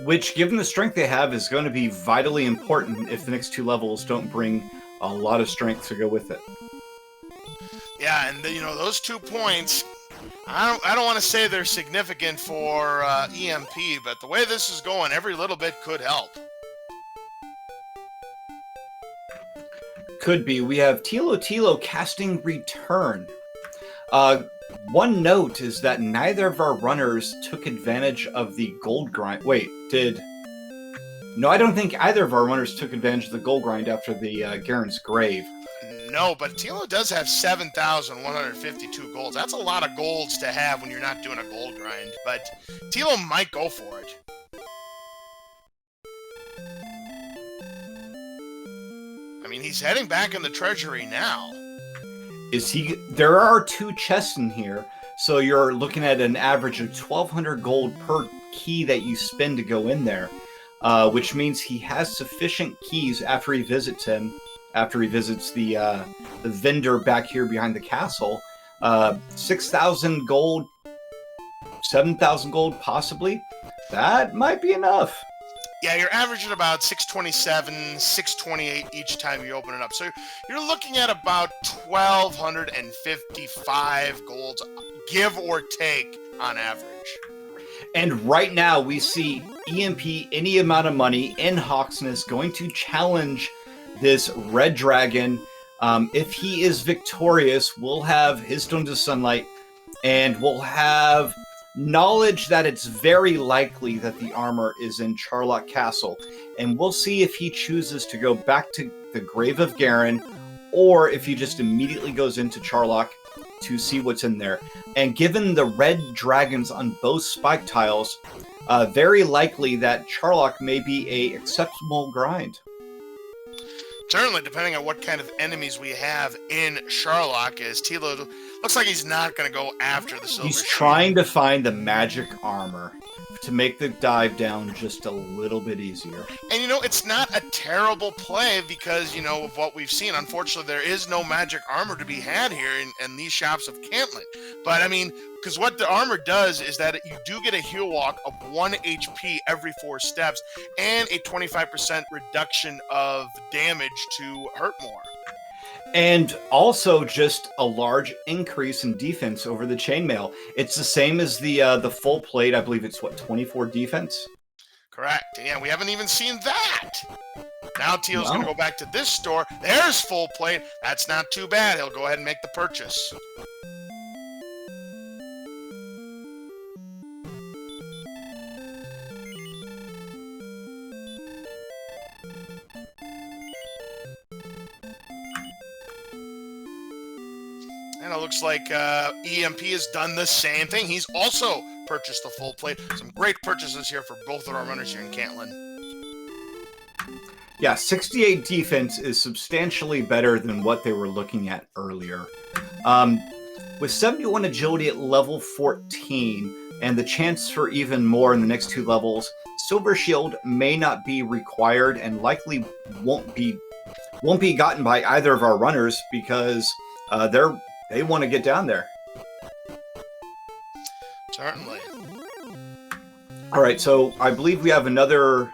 Which, given the strength they have, is going to be vitally important if the next 2 levels don't bring a lot of strength to go with it. Yeah, and those 2 points, I don't want to say they're significant for EMP, but the way this is going, every little bit could help. Could be. We have Thilotilo casting Return. One note is that neither of our runners took advantage of the gold grind. Wait, did No, I don't think either of our runners took advantage of the gold grind after the Garen's Grave. No, but Tilo does have 7,152 golds. That's a lot of golds to have when you're not doing a gold grind, but Tilo might go for it. I mean, he's heading back in the treasury now. There are 2 chests in here, so you're looking at an average of 1,200 gold per key that you spend to go in there, which means he has sufficient keys after he visits the vendor back here behind the castle. 6,000 gold, 7,000 gold, possibly. That might be enough. Yeah, you're averaging about 627, 628 each time you open it up. So you're looking at about 1,255 golds, give or take, on average. And right now we see EMP, any amount of money, in Hawksness going to challenge this red dragon. If he is victorious, we'll have his Stones of Sunlight, and we'll have knowledge that it's very likely that the armor is in Charlock Castle. And we'll see if he chooses to go back to the Grave of Garen, or if he just immediately goes into Charlock to see what's in there. And given the red dragons on both spike tiles, very likely that Charlock may be a acceptable grind. Certainly, depending on what kind of enemies we have in Charlock, as Tilo looks like he's not going to go after the silver. He's trying to find the magic armor to make the dive down just a little bit easier. And, it's not a terrible play because, of what we've seen. Unfortunately, there is no magic armor to be had here in these shops of Cantlin. But, because what the armor does is that you do get a heal walk of 1 HP every 4 steps and a 25% reduction of damage to hurt more. And also just a large increase in defense over the chainmail. It's the same as the full plate. I believe it's 24 defense? Correct. Yeah, we haven't even seen that. Now Teal's going to go back to this store. There's full plate. That's not too bad. He'll go ahead and make the purchase. And it looks like EMP has done the same thing. He's also purchased the full plate. Some great purchases here for both of our runners here in Cantlin. Yeah, 68 defense is substantially better than what they were looking at earlier. With 71 agility at level 14, and the chance for even more in the next 2 levels, Silver Shield may not be required and likely won't be gotten by either of our runners because they want to get down there. Certainly. All right, so I believe we have another.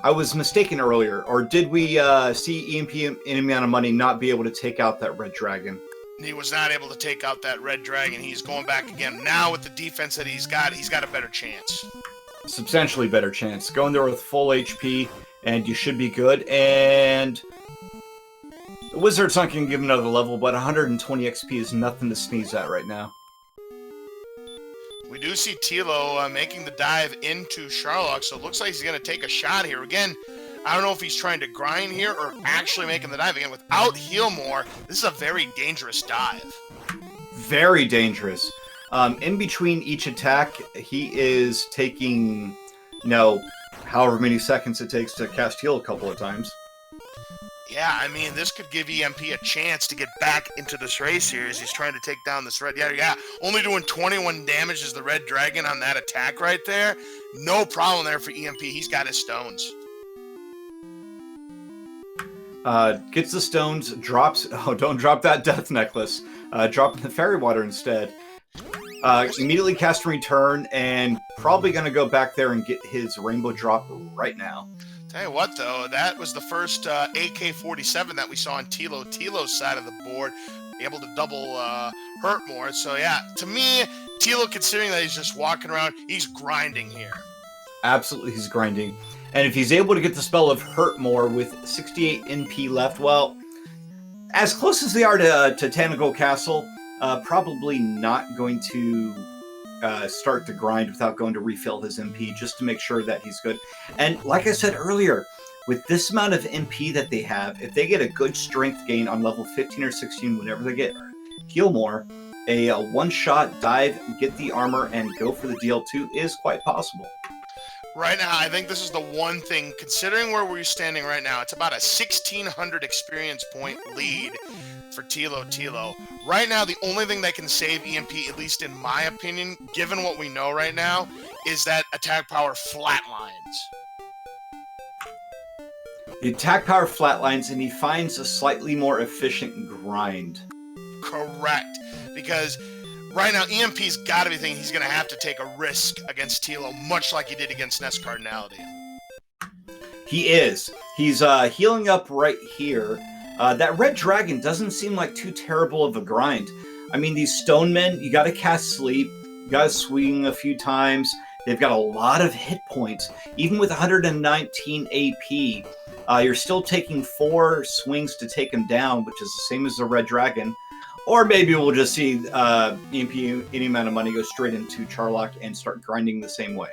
I was mistaken earlier, or did we see EMP any amount of money not be able to take out that red dragon? He was not able to take out that red dragon. He's going back again. Now with the defense that he's got a better chance. Substantially better chance. Go in there with full HP, and you should be good. And the Wizard's not going to give him another level, but 120 XP is nothing to sneeze at right now. We do see Tilo making the dive into Charlock, so it looks like he's going to take a shot here. Again, I don't know if he's trying to grind here or actually making the dive. Again, without heal more, this is a very dangerous dive. Very dangerous. In between each attack, he is taking, however many seconds it takes to cast heal a couple of times. Yeah, this could give EMP a chance to get back into this race here as he's trying to take down this red. Yeah, only doing 21 damage as the red dragon on that attack right there. No problem there for EMP. He's got his stones. Gets the stones, drops. Oh, don't drop that death necklace. Drop the fairy water instead. Immediately cast Return, and probably going to go back there and get his rainbow drop right now. Tell you what, though, that was the first AK-47 that we saw on Tilo's side of the board, able to double hurt more. So, yeah, to me, Tilo, considering that he's just walking around, he's grinding here. Absolutely, he's grinding. And if he's able to get the spell of Hurt More with 68 NP left, well, as close as they are to Tanago Castle, probably not going to start the grind without going to refill his MP, just to make sure that he's good. And like I said earlier, with this amount of MP that they have, if they get a good strength gain on level 15 or 16, whenever they get heal more, a one-shot dive, get the armor, and go for the DL2 is quite possible. Right now, I think this is the one thing, considering where we're standing right now, it's about a 1,600 experience point lead for Thilotilo. Right now, the only thing that can save EMP, at least in my opinion, given what we know right now, is that attack power flatlines. The attack power flatlines, and he finds a slightly more efficient grind. Correct. Because right now, EMP's got to be thinking he's going to have to take a risk against Tilo, much like he did against Nest Cardinality. He is. He's healing up right here. That red dragon doesn't seem like too terrible of a grind. I mean, these stone men, you got to cast sleep, you got to swing a few times. They've got a lot of hit points. Even with 119 AP, you're still taking 4 swings to take him down, which is the same as the red dragon. Or maybe we'll just see EMP, any amount of money, go straight into Charlock and start grinding the same way.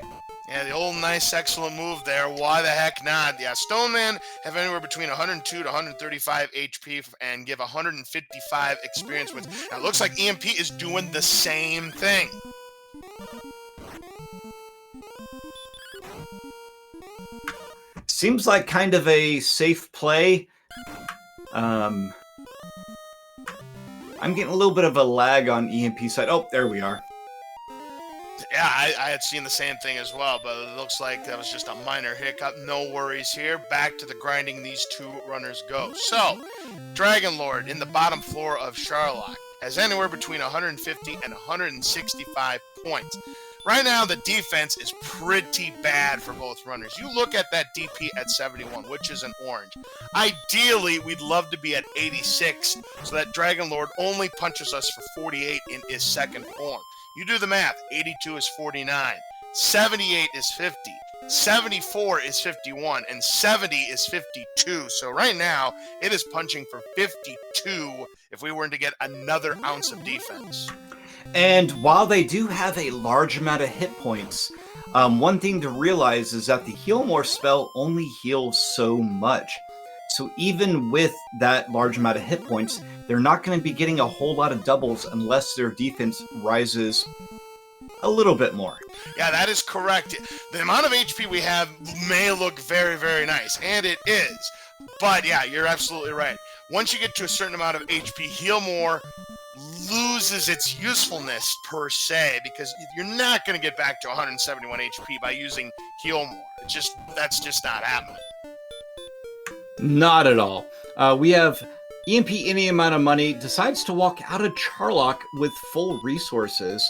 Yeah, the old nice, excellent move there. Why the heck not? Yeah, Stoneman have anywhere between 102 to 135 HP and give 155 experience points. Now, it looks like EMP is doing the same thing. Seems like kind of a safe play. I'm getting a little bit of a lag on EMP side. Oh, there we are. Yeah, I had seen the same thing as well, but it looks like that was just a minor hiccup. No worries here. Back to the grinding these two runners go. So, Dragon Lord in the bottom floor of Charlock has anywhere between 150 and 165 points. Right now, the defense is pretty bad for both runners. You look at that DP at 71, which is an orange. Ideally, we'd love to be at 86, so that Dragon Lord only punches us for 48 in his second form. You do the math. 82 is 49. 78 is 50. 74 is 51. And 70 is 52. So right now, it is punching for 52 if we were to get another ounce of defense. And while they do have a large amount of hit points, one thing to realize is that the Heal More spell only heals so much. So even with that large amount of hit points, they're not going to be getting a whole lot of doubles unless their defense rises a little bit more. Yeah, that is correct. The amount of HP we have may look very, very nice, and it is. But yeah, you're absolutely right. Once you get to a certain amount of HP, Heal More loses its usefulness per se, because you're not going to get back to 171 HP by using Heal More. That's just not happening. Not at all. We have EMP any amount of money, decides to walk out of Charlock with full resources.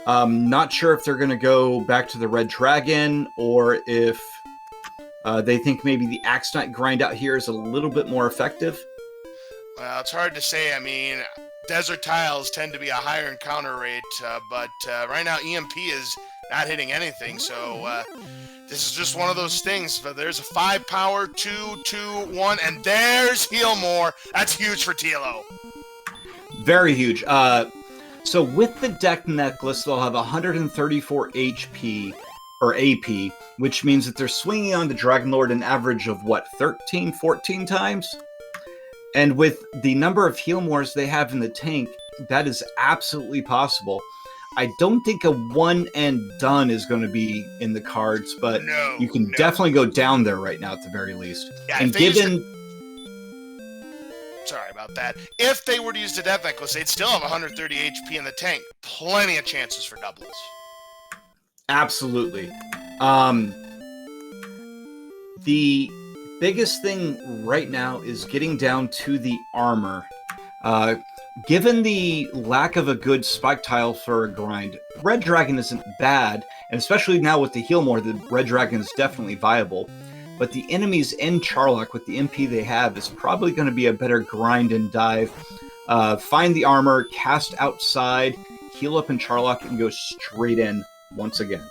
Not sure if they're going to go back to the Red Dragon, or if they think maybe the Axe Knight grind out here is a little bit more effective. Well, it's hard to say. I mean, desert tiles tend to be a higher encounter rate, but right now EMP is not hitting anything, so this is just one of those things. But there's a 5 power, 2, 2, 1, and there's Heal More. That's huge for Tilo. Very huge. So with the deck necklace, they'll have 134 HP, or AP, which means that they're swinging on the Dragon Lord an average of, 13, 14 times? And with the number of Heal Mores they have in the tank, that is absolutely possible. I don't think a one and done is going to be in the cards, but you can definitely go down there right now at the very least. Yeah, and given... Sorry about that. If they were to use the Death Necklace, they'd still have 130 HP in the tank. Plenty of chances for doubles. Absolutely. The biggest thing right now is getting down to the armor. Given the lack of a good spike tile for a grind, Red Dragon isn't bad, and especially now with the Heal More, the Red Dragon is definitely viable. But the enemies in Charlock, with the MP they have, is probably going to be a better grind and dive. Find the armor, cast outside, heal up in Charlock, and go straight in once again.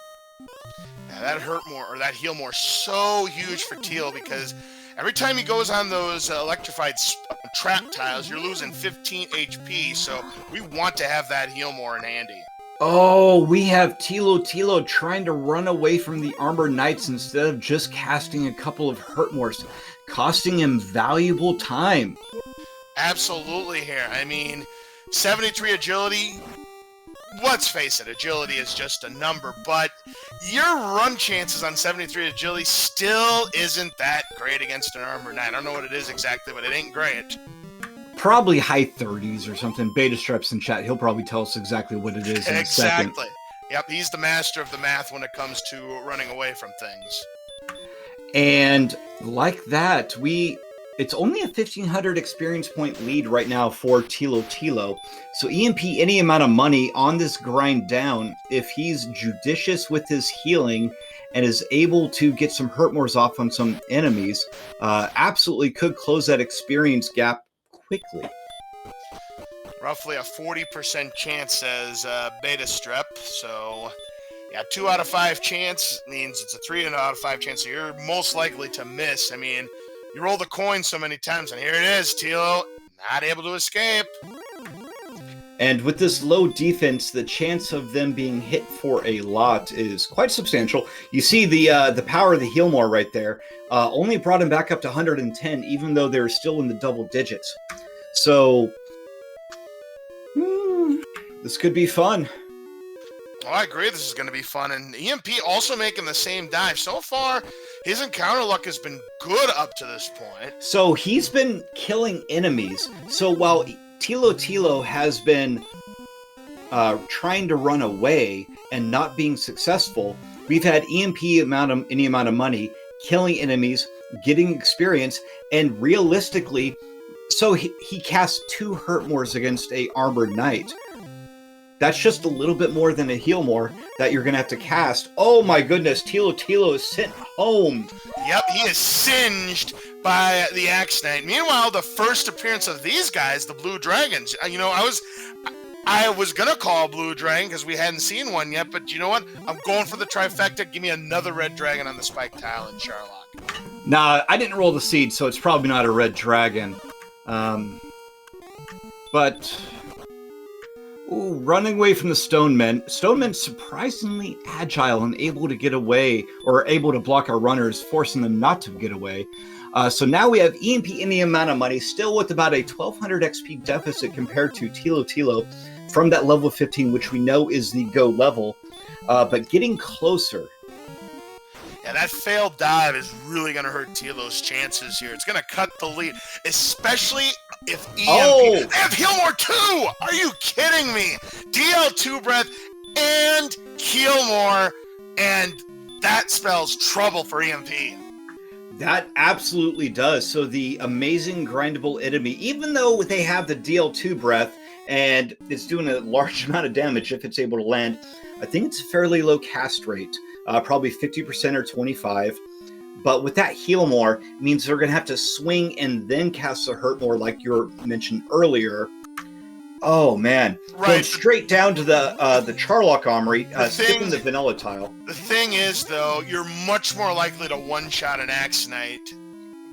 Yeah, that hurt more, or that Heal More, so huge for Teal, because every time he goes on those electrified trap tiles, you're losing 15 HP, so we want to have that Heal More in handy. Oh, we have Thilotilo trying to run away from the Armored Knights instead of just casting a couple of Hurtmores, costing him valuable time. Absolutely here. I mean, 73 agility, let's face it, agility is just a number, but your run chances on 73 agility still isn't that great against an Armored Knight. I don't know what it is exactly, but it ain't great. Probably high 30s or something. Beta Strep's in chat. He'll probably tell us exactly what it is in a second. Exactly. Yep, he's the master of the math when it comes to running away from things. And like that, it's only a 1,500 experience point lead right now for Thilotilo. So EMP any amount of money on this grind down, if he's judicious with his healing and is able to get some Hurtmores off on some enemies, absolutely could close that experience gap quickly. Roughly a 40% chance, says Beta Strep. So, yeah, 2 out of 5 chance means it's a 3 out of 5 chance. So you're most likely to miss. I mean, you roll the coin so many times, and here it is, Tilo, not able to escape. And with this low defense, the chance of them being hit for a lot is quite substantial. You see the power of the Healmore right there. Only brought him back up to 110, even though they're still in the double digits. So, this could be fun. Well, I agree this is going to be fun. And EMP also making the same dive. So far, his encounter luck has been good up to this point. So he's been killing enemies. So while Thilotilo has been trying to run away and not being successful, we've had EMP any amount of money, killing enemies, getting experience, and realistically, so he cast 2 Hurtmores against a Armored Knight. That's just a little bit more than a Healmore that you're going to have to cast. Oh my goodness, Thilotilo is sent home. Yep, he is singed by the Axe Knight. Meanwhile, the first appearance of these guys, the Blue Dragons, I was going to call Blue Dragon because we hadn't seen one yet, but you know what? I'm going for the trifecta. Give me another red dragon on the spike tile in Charlock. Nah, I didn't roll the seed, so it's probably not a red dragon. But... Ooh, running away from the Stonemen. Stonemen surprisingly agile and able to get away, or able to block our runners, forcing them not to get away. So now we have EMP any amount of money, still with about a 1,200 XP deficit compared to Thilotilo from that level 15, which we know is the go level, but getting closer. Yeah, that failed dive is really going to hurt Tilo's chances here. It's going to cut the lead, especially if EMP... Oh! They have Healmore 2! Are you kidding me? DL2 Breath and Healmore, and that spells trouble for EMP. That absolutely does. So the amazing grindable enemy, even though they have the DL2 Breath, and it's doing a large amount of damage if it's able to land, I think it's a fairly low cast rate. Probably 50% or 25%. But with that Healmore, means they're going to have to swing and then cast a Hurtmore like you mentioned earlier. Oh, man. Right. Going straight down to the Charlock Armory, skipping the vanilla tile. The thing is, though, you're much more likely to one-shot an Axe Knight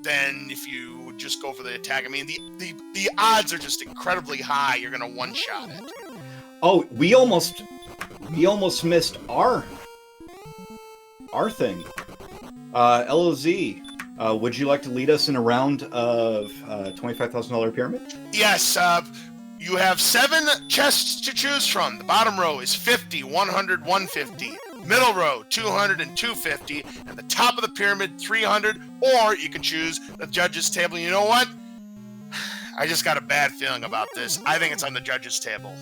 than if you just go for the attack. I mean, the odds are just incredibly high you're going to one-shot it. Oh, we almost missed our thing. LOZ, would you like to lead us in a round of $25,000 pyramid? Yes, you have 7 chests to choose from. The bottom row is 50, 100, 150. Middle row, 200 and 250. And the top of the pyramid, 300. Or you can choose the judges' table. You know what? I just got a bad feeling about this. I think it's on the judges' table.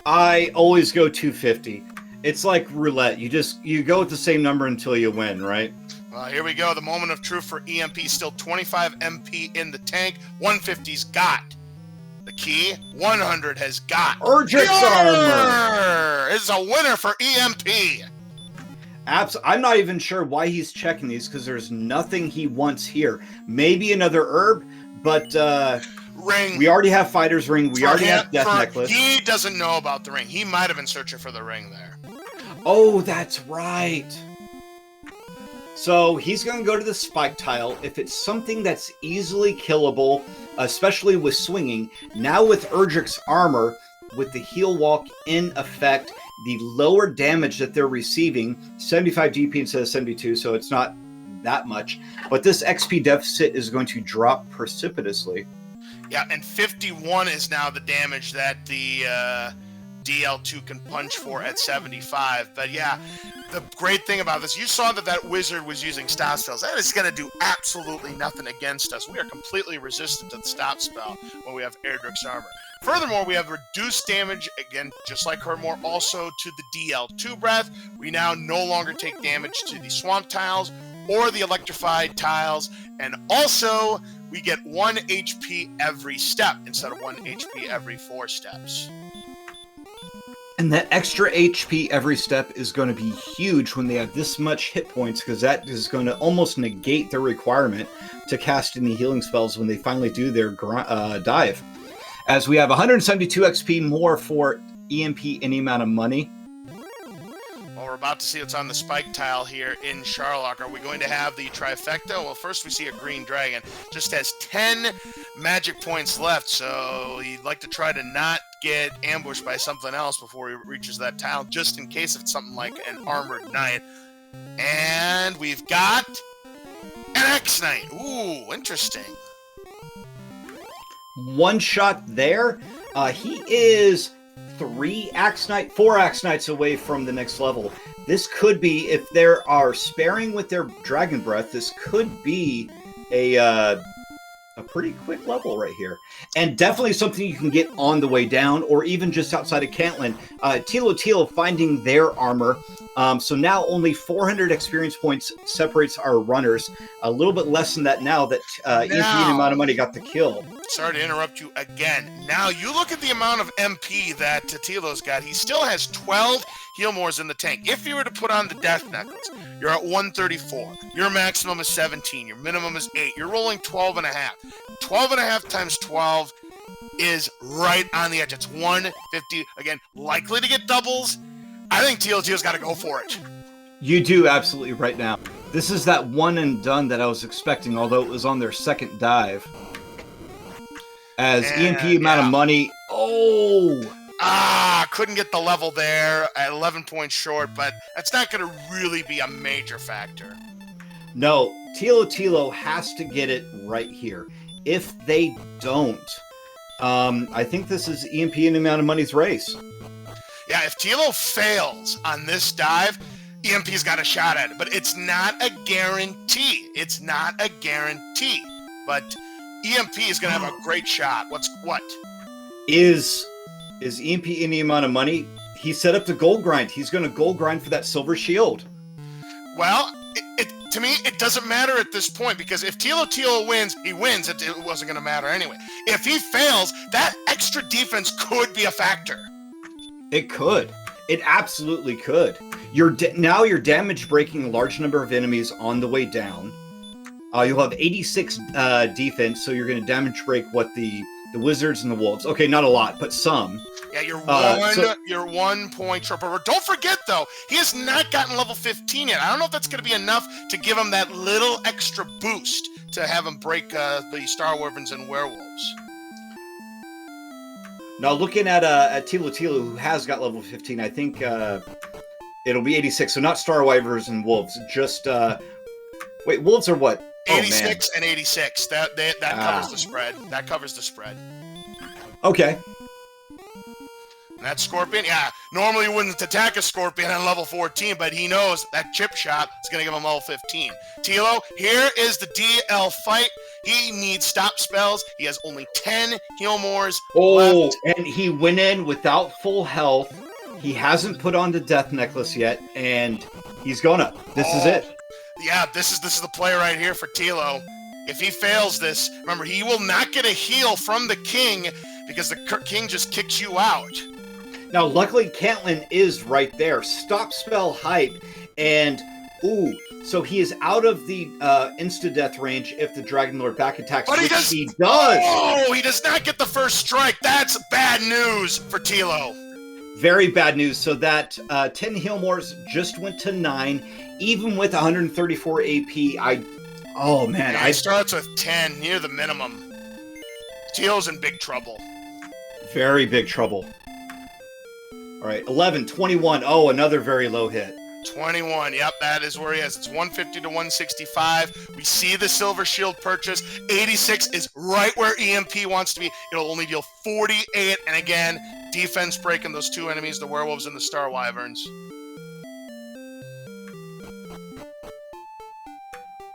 I always go 250. It's like roulette. You go with the same number until you win, right? Well, here we go. The moment of truth for EMP. Still 25 MP in the tank. 150's got the key. 100 has got Urgix Armor. It's a winner for EMP. I'm not even sure why he's checking these because there's nothing he wants here. Maybe another herb, but ring. We already have Fighter's Ring. We already have Death Necklace. He doesn't know about the ring. He might have been searching for the ring there. Oh, that's right. So he's going to go to the spike tile. If it's something that's easily killable, especially with swinging, now with Urgix Armor, with the Heal Walk in effect, the lower damage that they're receiving, 75 DP instead of 72, so it's not that much. But this XP deficit is going to drop precipitously. Yeah, and 51 is now the damage that the DL2 can punch for at 75. But yeah, the great thing about this, you saw that wizard was using stop spells. That is going to do absolutely nothing against us. We are completely resistant to the stop spell when we have Erdrick's armor. Furthermore, we have reduced damage, again, just like Herdmore, also to the DL2 breath. We now no longer take damage to the swamp tiles or the electrified tiles. And also, we get 1 HP every step instead of 1 HP every 4 steps. And that extra HP every step is going to be huge when they have this much hit points, because that is going to almost negate their requirement to cast any healing spells when they finally do their dive. As we have 172 XP more for EMP any amount of money. Well, we're about to see what's on the spike tile here in Charlock. Are we going to have the trifecta? Well, first we see a green dragon. Just has 10 magic points left, so he'd like to try to not get ambushed by something else before he reaches that tile, just in case it's something like an armored knight. And we've got an X-Knight. Ooh, interesting. One shot there. He is 4 Axe Knights away from the next level. This could be, if they are sparing with their Dragon Breath, this could be a pretty quick level right here. And definitely something you can get on the way down, or even just outside of Cantlin. Thilotilo finding their armor. So now only 400 experience points separates our runners. A little bit less than that now that EMP amount of money got the kill. Sorry to interrupt you again. Now, you look at the amount of MP that Tilo's got. He still has 12 Healmores in the tank. If you were to put on the Death Necklace, you're at 134. Your maximum is 17. Your minimum is 8. You're rolling 12 and a half. 12 and a half times 12 is right on the edge. It's 150. Again, likely to get doubles. I think Tilo's got to go for it. You do, absolutely, right now. This is that one and done that I was expecting, although it was on their second dive. As EMP amount of money. Oh! Couldn't get the level there at 11 points short, but that's not going to really be a major factor. No, Thilotilo has to get it right here. If they don't, I think this is EMP and amount of money's race. Yeah, if Tilo fails on this dive, EMP's got a shot at it, but it's not a guarantee. It's not a guarantee, but EMP is going to have a great shot. What? Is EMP any amount of money? He set up the gold grind. He's going to gold grind for that silver shield. Well, to me, it doesn't matter at this point, because if Thilotilo wins, he wins. It wasn't going to matter anyway. If he fails, that extra defense could be a factor. It could. It absolutely could. Now you're damage breaking a large number of enemies on the way down. You'll have 86 defense, so you're going to damage break the wizards and the wolves. Okay, not a lot, but some. Yeah, you're 1 point short. But don't forget, though, he has not gotten level 15 yet. I don't know if that's going to be enough to give him that little extra boost to have him break the Star Wyverns and Werewolves. Now, looking at Thilotilo, who has got level 15, I think it'll be 86. So not Star Wyverns and Wolves, just... wait, Wolves are what? 86 and 86. That covers the spread. That covers the spread. Okay. And that Scorpion, normally you wouldn't attack a Scorpion on level 14, but he knows that chip shot is going to give him level 15. Tilo, here is the DL fight. He needs stop spells. He has only 10 Healmores left. And he went in without full health. He hasn't put on the Death Necklace yet, and he's gonna. This is it. Yeah, this is the play right here for Tilo. If he fails this, remember, he will not get a heal from the king because the king just kicks you out. Now, luckily, Cantlin is right there. Stop spell hype, and so he is out of the insta-death range if the Dragon Lord back attacks, but he does. Oh, he does not get the first strike. That's bad news for Tilo. Very bad news. So that 10 Healmores just went to 9, even with 134 AP. It starts with 10, near the minimum. Tilo's in big trouble. Very big trouble. All right, 11, 21. Oh, another very low hit. 21. Yep, that is where he is. It's 150 to 165. We see the Silver Shield purchase. 86 is right where EMP wants to be. It'll only deal 48. And again, defense breaking those two enemies, the werewolves and the Star Wyverns.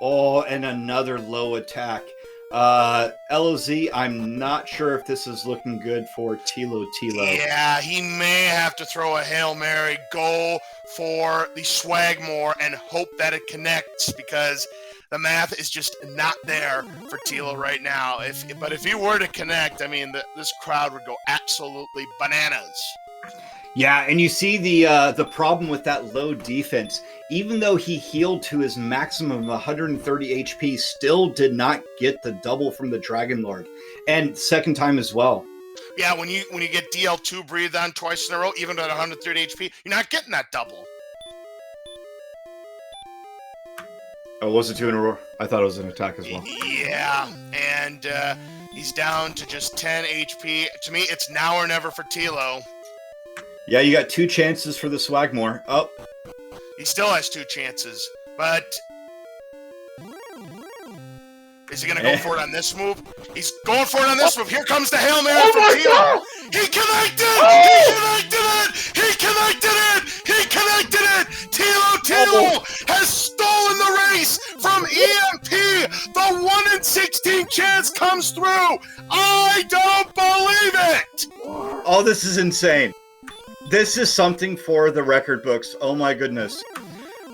Oh, and another low attack. LOZ, I'm not sure if this is looking good for Thilotilo. Yeah, he may have to throw a Hail Mary, go for the Swagmore, and hope that it connects, because the math is just not there for Tilo right now. But if he were to connect, I mean, this crowd would go absolutely bananas. Yeah, and you see the problem with that low defense. Even though he healed to his maximum of 130 HP, still did not get the double from the Dragon Lord, and second time as well. Yeah, when you get DL2 breathed on twice in a row, even at 130 HP, you're not getting that double. Oh, was it two in a row? I thought it was an attack as well. Yeah, and he's down to just 10 HP. To me, it's now or never for Tilo. Yeah, you got two chances for the Swagmore. Oh. He still has two chances, but is he going to go for it on this move? He's going for it on this move. Here comes the Hail Mary from Tilo. He connected! Oh! He connected it! He connected it! Thilotilo has stolen the race from EMP! The 1 in 16 chance comes through! I don't believe it! Oh, this is insane. This is something for the record books. Oh my goodness.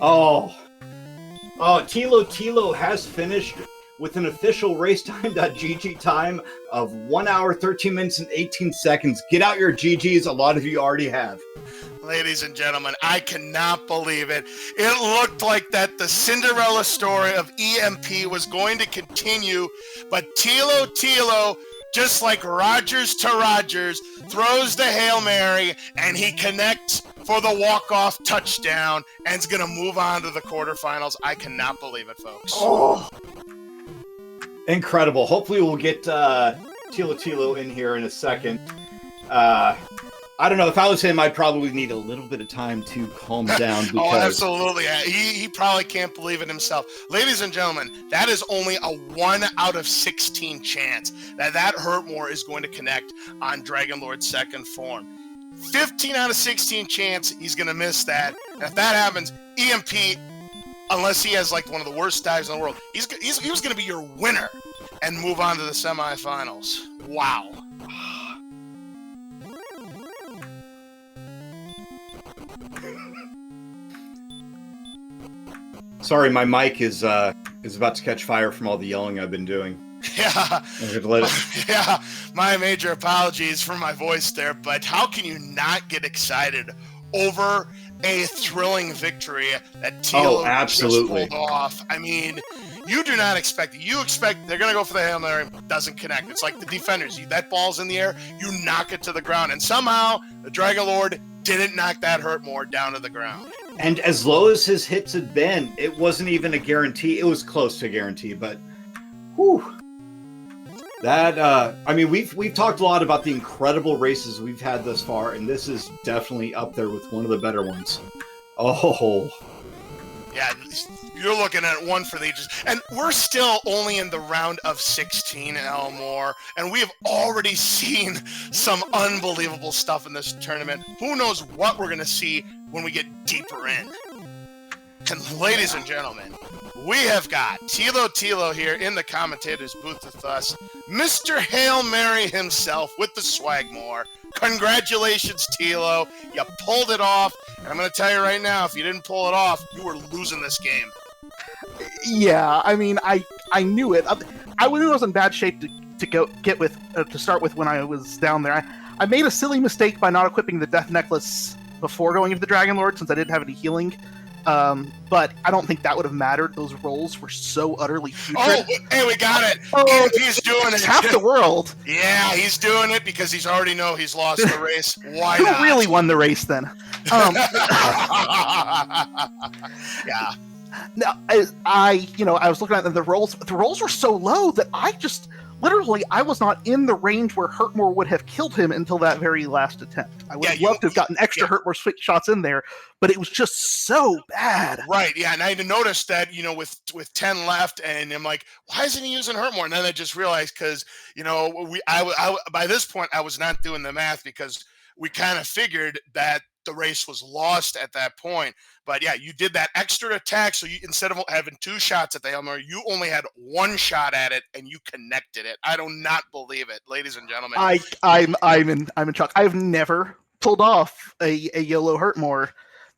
Oh, Thilotilo has finished with an official racetime.gg time of 1 hour, 13 minutes, and 18 seconds. Get out your GGs. A lot of you already have. Ladies and gentlemen, I cannot believe it. It looked like that the Cinderella story of EMP was going to continue, but Thilotilo, just like Rogers to Rogers, throws the Hail Mary, and he connects for the walk-off touchdown, and is going to move on to the quarterfinals. I cannot believe it, folks. Oh, incredible. Hopefully we'll get Thilotilo in here in a second. I don't know. If I was him, I'd probably need a little bit of time to calm down. Because... Oh, absolutely. He probably can't believe it himself. Ladies and gentlemen, that is only a 1 out of 16 chance that Hurtmore is going to connect on Dragon Lord's second form. 15 out of 16 chance he's going to miss that. And if that happens, EMP, unless he has like one of the worst dives in the world, he was going to be your winner and move on to the semifinals. Wow. Sorry, my mic is about to catch fire from all the yelling I've been doing. Yeah. Yeah. My major apologies for my voice there, but how can you not get excited over a thrilling victory that Tilo just pulled off? I mean, you do not expect it. You expect they're going to go for the Hail Mary, doesn't connect. It's like the defenders. That ball's in the air, you knock it to the ground, and somehow the Dragon Lord didn't knock that Hurtmore down to the ground. And as low as his hits had been, it wasn't even a guarantee. It was close to a guarantee, but whew. That, I mean, we've talked a lot about the incredible races we've had thus far, and this is definitely up there with one of the better ones. Oh. Yeah, you're looking at one for the ages. And we're still only in the round of 16, Elmore, and we have already seen some unbelievable stuff in this tournament. Who knows what we're going to see when we get deeper in. And ladies and gentlemen, we have got Thilotilo here in the commentator's booth with us. Mr. Hail Mary himself with the Swagmore. Congratulations, Tilo. You pulled it off. And I'm going to tell you right now, if you didn't pull it off, you were losing this game. Yeah, I mean, I knew it. I knew I was in bad shape to start with when I was down there. I made a silly mistake by not equipping the Death Necklace before going into the Dragon Lord, since I didn't have any healing. But I don't think that would have mattered. Those rolls were so utterly putrid. Oh, hey, we got it. Oh, he's doing it. Half the world. Yeah, he's doing it because he's already know he's lost the race. Why not? Who really won the race then? Yeah. No, I was looking at the rolls. The rolls were so low that I just literally, I was not in the range where Hurtmore would have killed him until that very last attempt. I would have loved to have gotten extra Hurtmore shots in there, but it was just so bad. Right, yeah, and I noticed that, with 10 left, and I'm like, why isn't he using Hurtmore? And then I just realized because, I by this point, I was not doing the math because we kind of figured that the race was lost at that point. But yeah, you did that extra attack, so you, instead of having 2 shots at the Hail Mary, you only had 1 shot at it, and you connected it. I do not believe it, ladies and gentlemen. I'm in shock. I've never pulled off a YOLO Hurtmore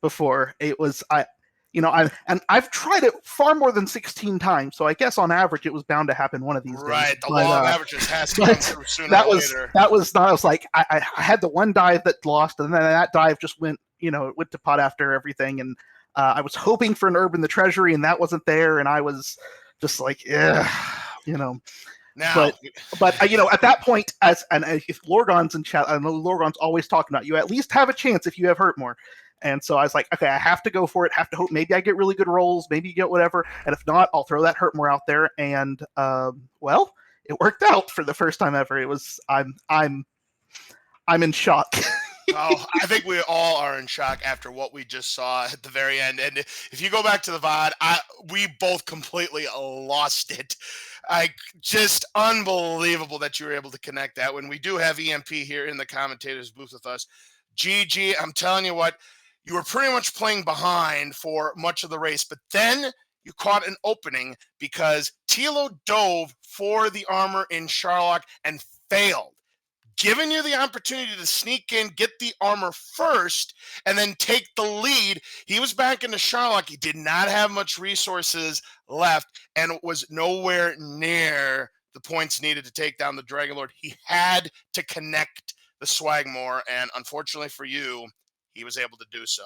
before. It was I've tried it far more than 16 times, so I guess on average it was bound to happen one of these days. Right, the law of averages has to come through sooner or later. That was not. I was like, I had the one dive that lost, and then that dive just went, it went to pot after everything, and I was hoping for an herb in the treasury, and that wasn't there, and I was just like, yeah, Now, but at that point, if Lorgon's in chat, I know Lorgon's always talking about you at least have a chance if you have Hurtmore. And so I was like, okay, I have to go for it. Have to hope maybe I get really good rolls, maybe you get whatever, and if not, I'll throw that Hurtmore out there. And it worked out for the first time ever. It was I'm in shock. Oh, I think we all are in shock after what we just saw at the very end. And if you go back to the VOD, we both completely lost it. Just unbelievable that you were able to connect that. When we do have EMP here in the commentators booth with us, GG, I'm telling you what, you were pretty much playing behind for much of the race, but then you caught an opening because Thilo dove for the armor in Sharlock and failed, giving you the opportunity to sneak in, get the armor first, and then take the lead. He was back into Sharlock. He did not have much resources left and was nowhere near the points needed to take down the Dragon Lord. He had to connect the Swagmore, and unfortunately for you, he was able to do so.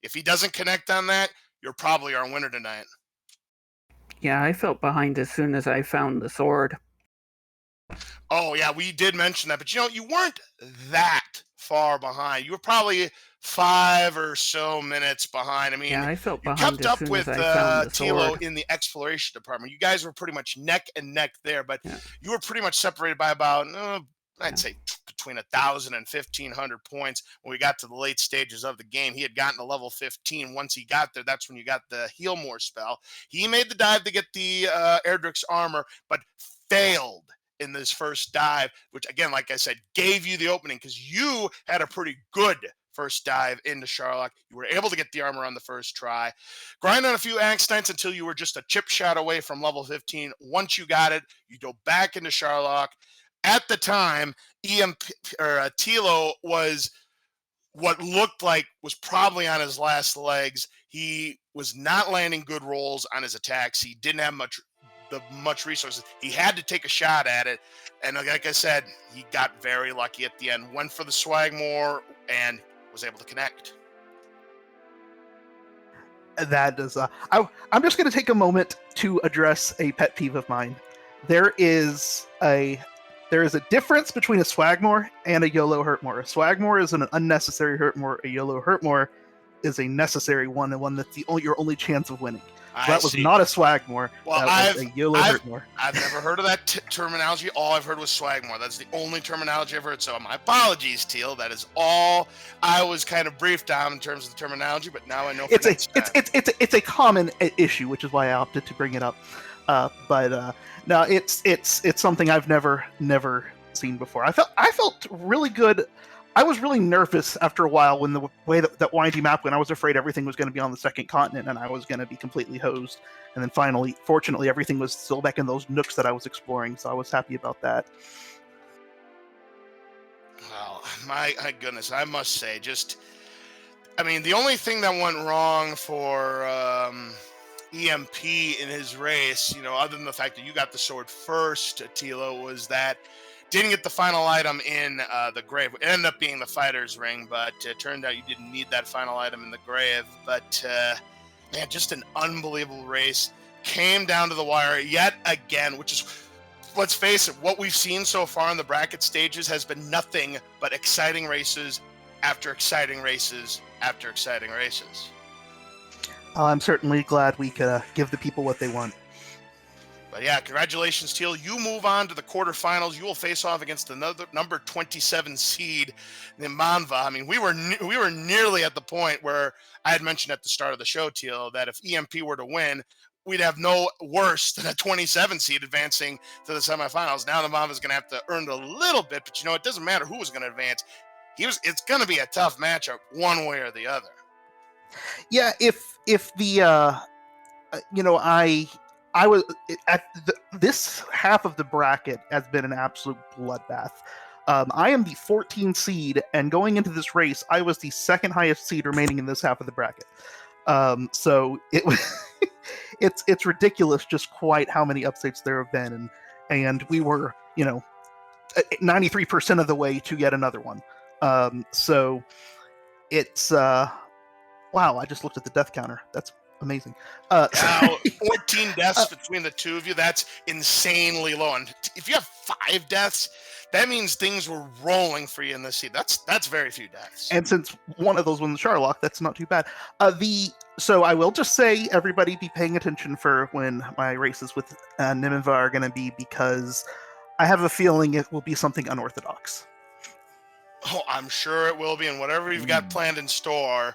If he doesn't connect on that, you're probably our winner tonight. Yeah, I felt behind as soon as I found the sword. Oh, yeah, we did mention that, but you weren't that far behind. You were probably 5 or so minutes behind. I mean, yeah, I felt behind. You kept up with Thilo in the exploration department. You guys were pretty much neck and neck there, but you were pretty much separated by about, I'd say between 1,000 and 1,500 points. When we got to the late stages of the game, he had gotten to level 15. Once he got there, that's when you got the Healmore spell. He made the dive to get the Erdrick's armor, but failed in this first dive, which again, like I said, gave you the opening because you had a pretty good first dive into Sharlock. You were able to get the armor on the first try, grind on a few Axe Knights until you were just a chip shot away from level 15. Once you got it, you go back into Sharlock. At the time, Thilo was what looked like was probably on his last legs. He was not landing good rolls on his attacks. He didn't have much resources. He had to take a shot at it, and like I said, he got very lucky at the end. Went for the Swagmore and was able to connect. That is, I'm just going to take a moment to address a pet peeve of mine. There is a difference between a Swagmore and a YOLO Hurtmore. A Swagmore is an unnecessary Hurtmore. A YOLO Hurtmore is a necessary one, and one that's your only chance of winning. So that was not a Swagmore. Well, that was a YOLO Hurtmore. I've never heard of that terminology. All I've heard was Swagmore. That's the only terminology I've heard. So my apologies, Teal. That is all I was kind of briefed on in terms of the terminology. But now I know. It's a common issue, which is why I opted to bring it up. No, it's something I've never seen before. I felt really good. I was really nervous after a while when the way that windy map went. I was afraid everything was going to be on the second continent and I was going to be completely hosed. And then finally, fortunately, everything was still back in those nooks that I was exploring, so I was happy about that. Well, my goodness, I must say, the only thing that went wrong for EMP in his race, other than the fact that you got the sword first, Thilo, was that didn't get the final item in the grave. It ended up being the fighter's ring, but it turned out you didn't need that final item in the grave. But, man, just an unbelievable race. Came down to the wire yet again, which is, let's face it, what we've seen so far in the bracket stages has been nothing but exciting races after exciting races after exciting races. I'm certainly glad we could give the people what they want. But yeah, congratulations, Teal. You move on to the quarterfinals. You will face off against another number 27 seed, Manva. I mean, we were nearly at the point where I had mentioned at the start of the show, Teal, that if EMP were to win, we'd have no worse than a 27 seed advancing to the semifinals. Now the Manva is going to have to earn a little bit, but it doesn't matter who was going to advance. It's going to be a tough matchup one way or the other. Yeah, if the I was at this half of the bracket has been an absolute bloodbath. I am the 14 seed, and going into this race, I was the second highest seed remaining in this half of the bracket. So it was it's ridiculous just quite how many upsets there have been, and we were 93% of the way to yet another one. So it's wow, I just looked at the death counter. That's amazing. 14 deaths between the two of you. That's insanely low. And if you have 5 deaths, that means things were rolling for you in this seed. That's very few deaths. And since one of those was Charlock, that's not too bad. So I will just say, everybody be paying attention for when my races with Niminva are going to be, because I have a feeling it will be something unorthodox. Oh, I'm sure it will be, and whatever you've got planned in store,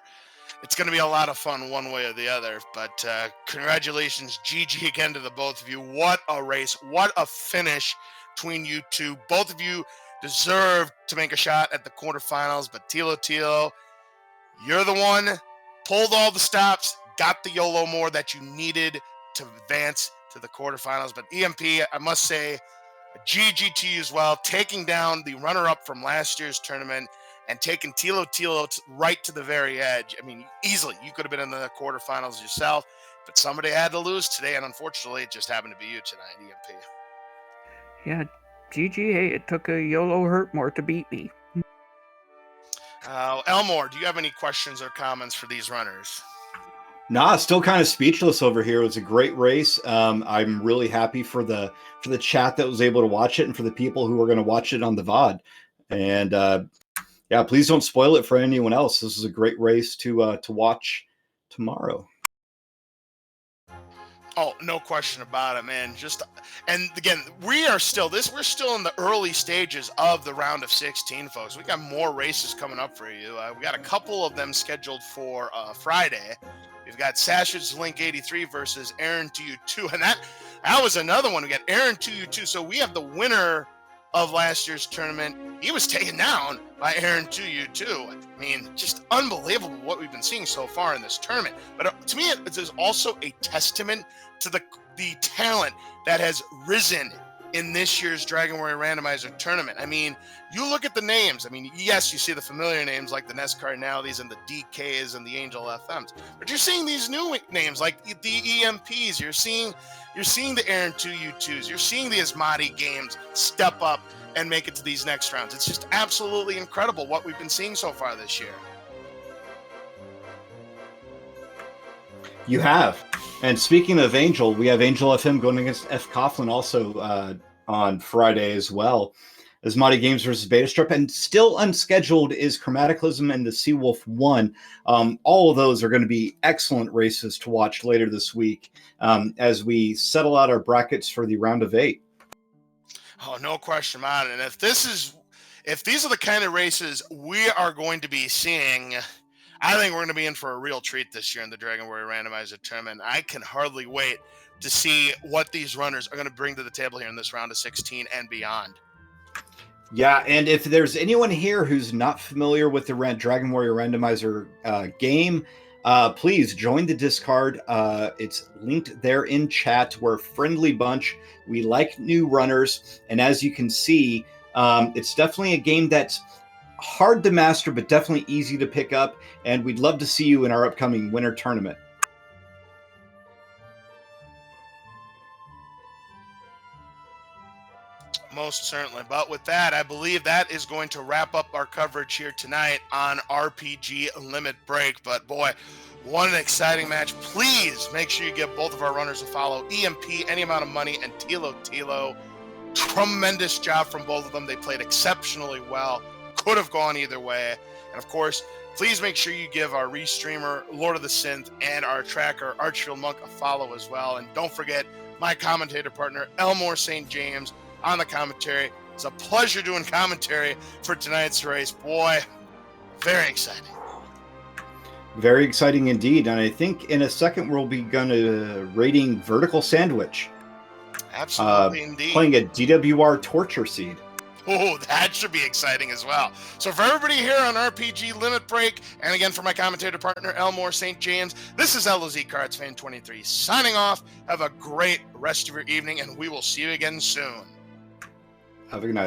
it's going to be a lot of fun one way or the other. But congratulations, GG again to the both of you. What a race. What a finish between you two. Both of you deserve to make a shot at the quarterfinals, but Thilotilo, you're the one, pulled all the stops, got the YOLO more that you needed to advance to the quarterfinals. But EMP, I must say, GG to you as well, taking down the runner-up from last year's tournament and taking Thilotilo right to the very edge. I mean, easily, you could have been in the quarterfinals yourself, but somebody had to lose today, and unfortunately, it just happened to be you tonight, EMP. Yeah, GG, hey, it took a YOLO hurt more to beat me. Elmore, do you have any questions or comments for these runners? Nah, still kind of speechless over here. It was a great race. I'm really happy for the chat that was able to watch it, and for the people who are going to watch it on the VOD. And yeah, please don't spoil it for anyone else. This is a great race to watch tomorrow. Oh, no question about it, man. And again, we're still in the early stages of the round of 16, folks. We got more races coming up for you. We got a couple of them scheduled for Friday. We've got Sash's Link 83 versus Aaron 2U2, and that was another one. We got Aaron 2U2. So we have the winner of last year's tournament. He was taken down by Aaron 2U2. I mean, just unbelievable what we've been seeing so far in this tournament. But to me, it is also a testament to the talent that has risen in this year's Dragon Warrior Randomizer tournament. I mean, you look at the names. I mean, yes, you see the familiar names like the Nest Cardinalities and the DKs and the Angel FMs, but you're seeing these new names like the EMPs. You're seeing the Aaron 2U2s. You're seeing the Asmati games step up and make it to these next rounds. It's just absolutely incredible what we've been seeing so far this year. You have. And speaking of Angel, we have Angel FM going against F. Coughlin also on Friday as well. Asmati Games versus Beta Strip, and still unscheduled is Chromaticalism and the Seawolf 1. All of those are going to be excellent races to watch later this week as we settle out our brackets for the round of 8. Oh, no question about it. And if these are the kind of races we are going to be seeing, I think we're going to be in for a real treat this year in the Dragon Warrior Randomizer tournament. I can hardly wait to see what these runners are going to bring to the table here in this round of 16 and beyond. Yeah, and if there's anyone here who's not familiar with the Dragon Warrior Randomizer game, please join the Discord. It's linked there in chat. We're a friendly bunch. We like new runners, and as you can see, it's definitely a game that's hard to master, but definitely easy to pick up, and we'd love to see you in our upcoming winter tournament. Most certainly. But with that, I believe that is going to wrap up our coverage here tonight on RPG Limit Break. But boy, what an exciting match. Please make sure you give both of our runners a follow. EMP, any amount of money, and Thilotilo. Tremendous job from both of them. They played exceptionally well. Could have gone either way. And of course, please make sure you give our restreamer, Lord of the Synth, and our tracker, Archfield Monk, a follow as well. And don't forget, my commentator partner, Elmore St. James, on the commentary. It's a pleasure doing commentary for tonight's race. Boy, very exciting. Very exciting indeed. And I think in a second we'll be rating Vertical Sandwich. Absolutely, indeed. Playing a DWR Torture Seed. Oh, that should be exciting as well. So for everybody here on RPG Limit Break, and again for my commentator partner, Elmore St. James, this is LOZ Cards Fan 23 signing off. Have a great rest of your evening, and we will see you again soon. Have a good night.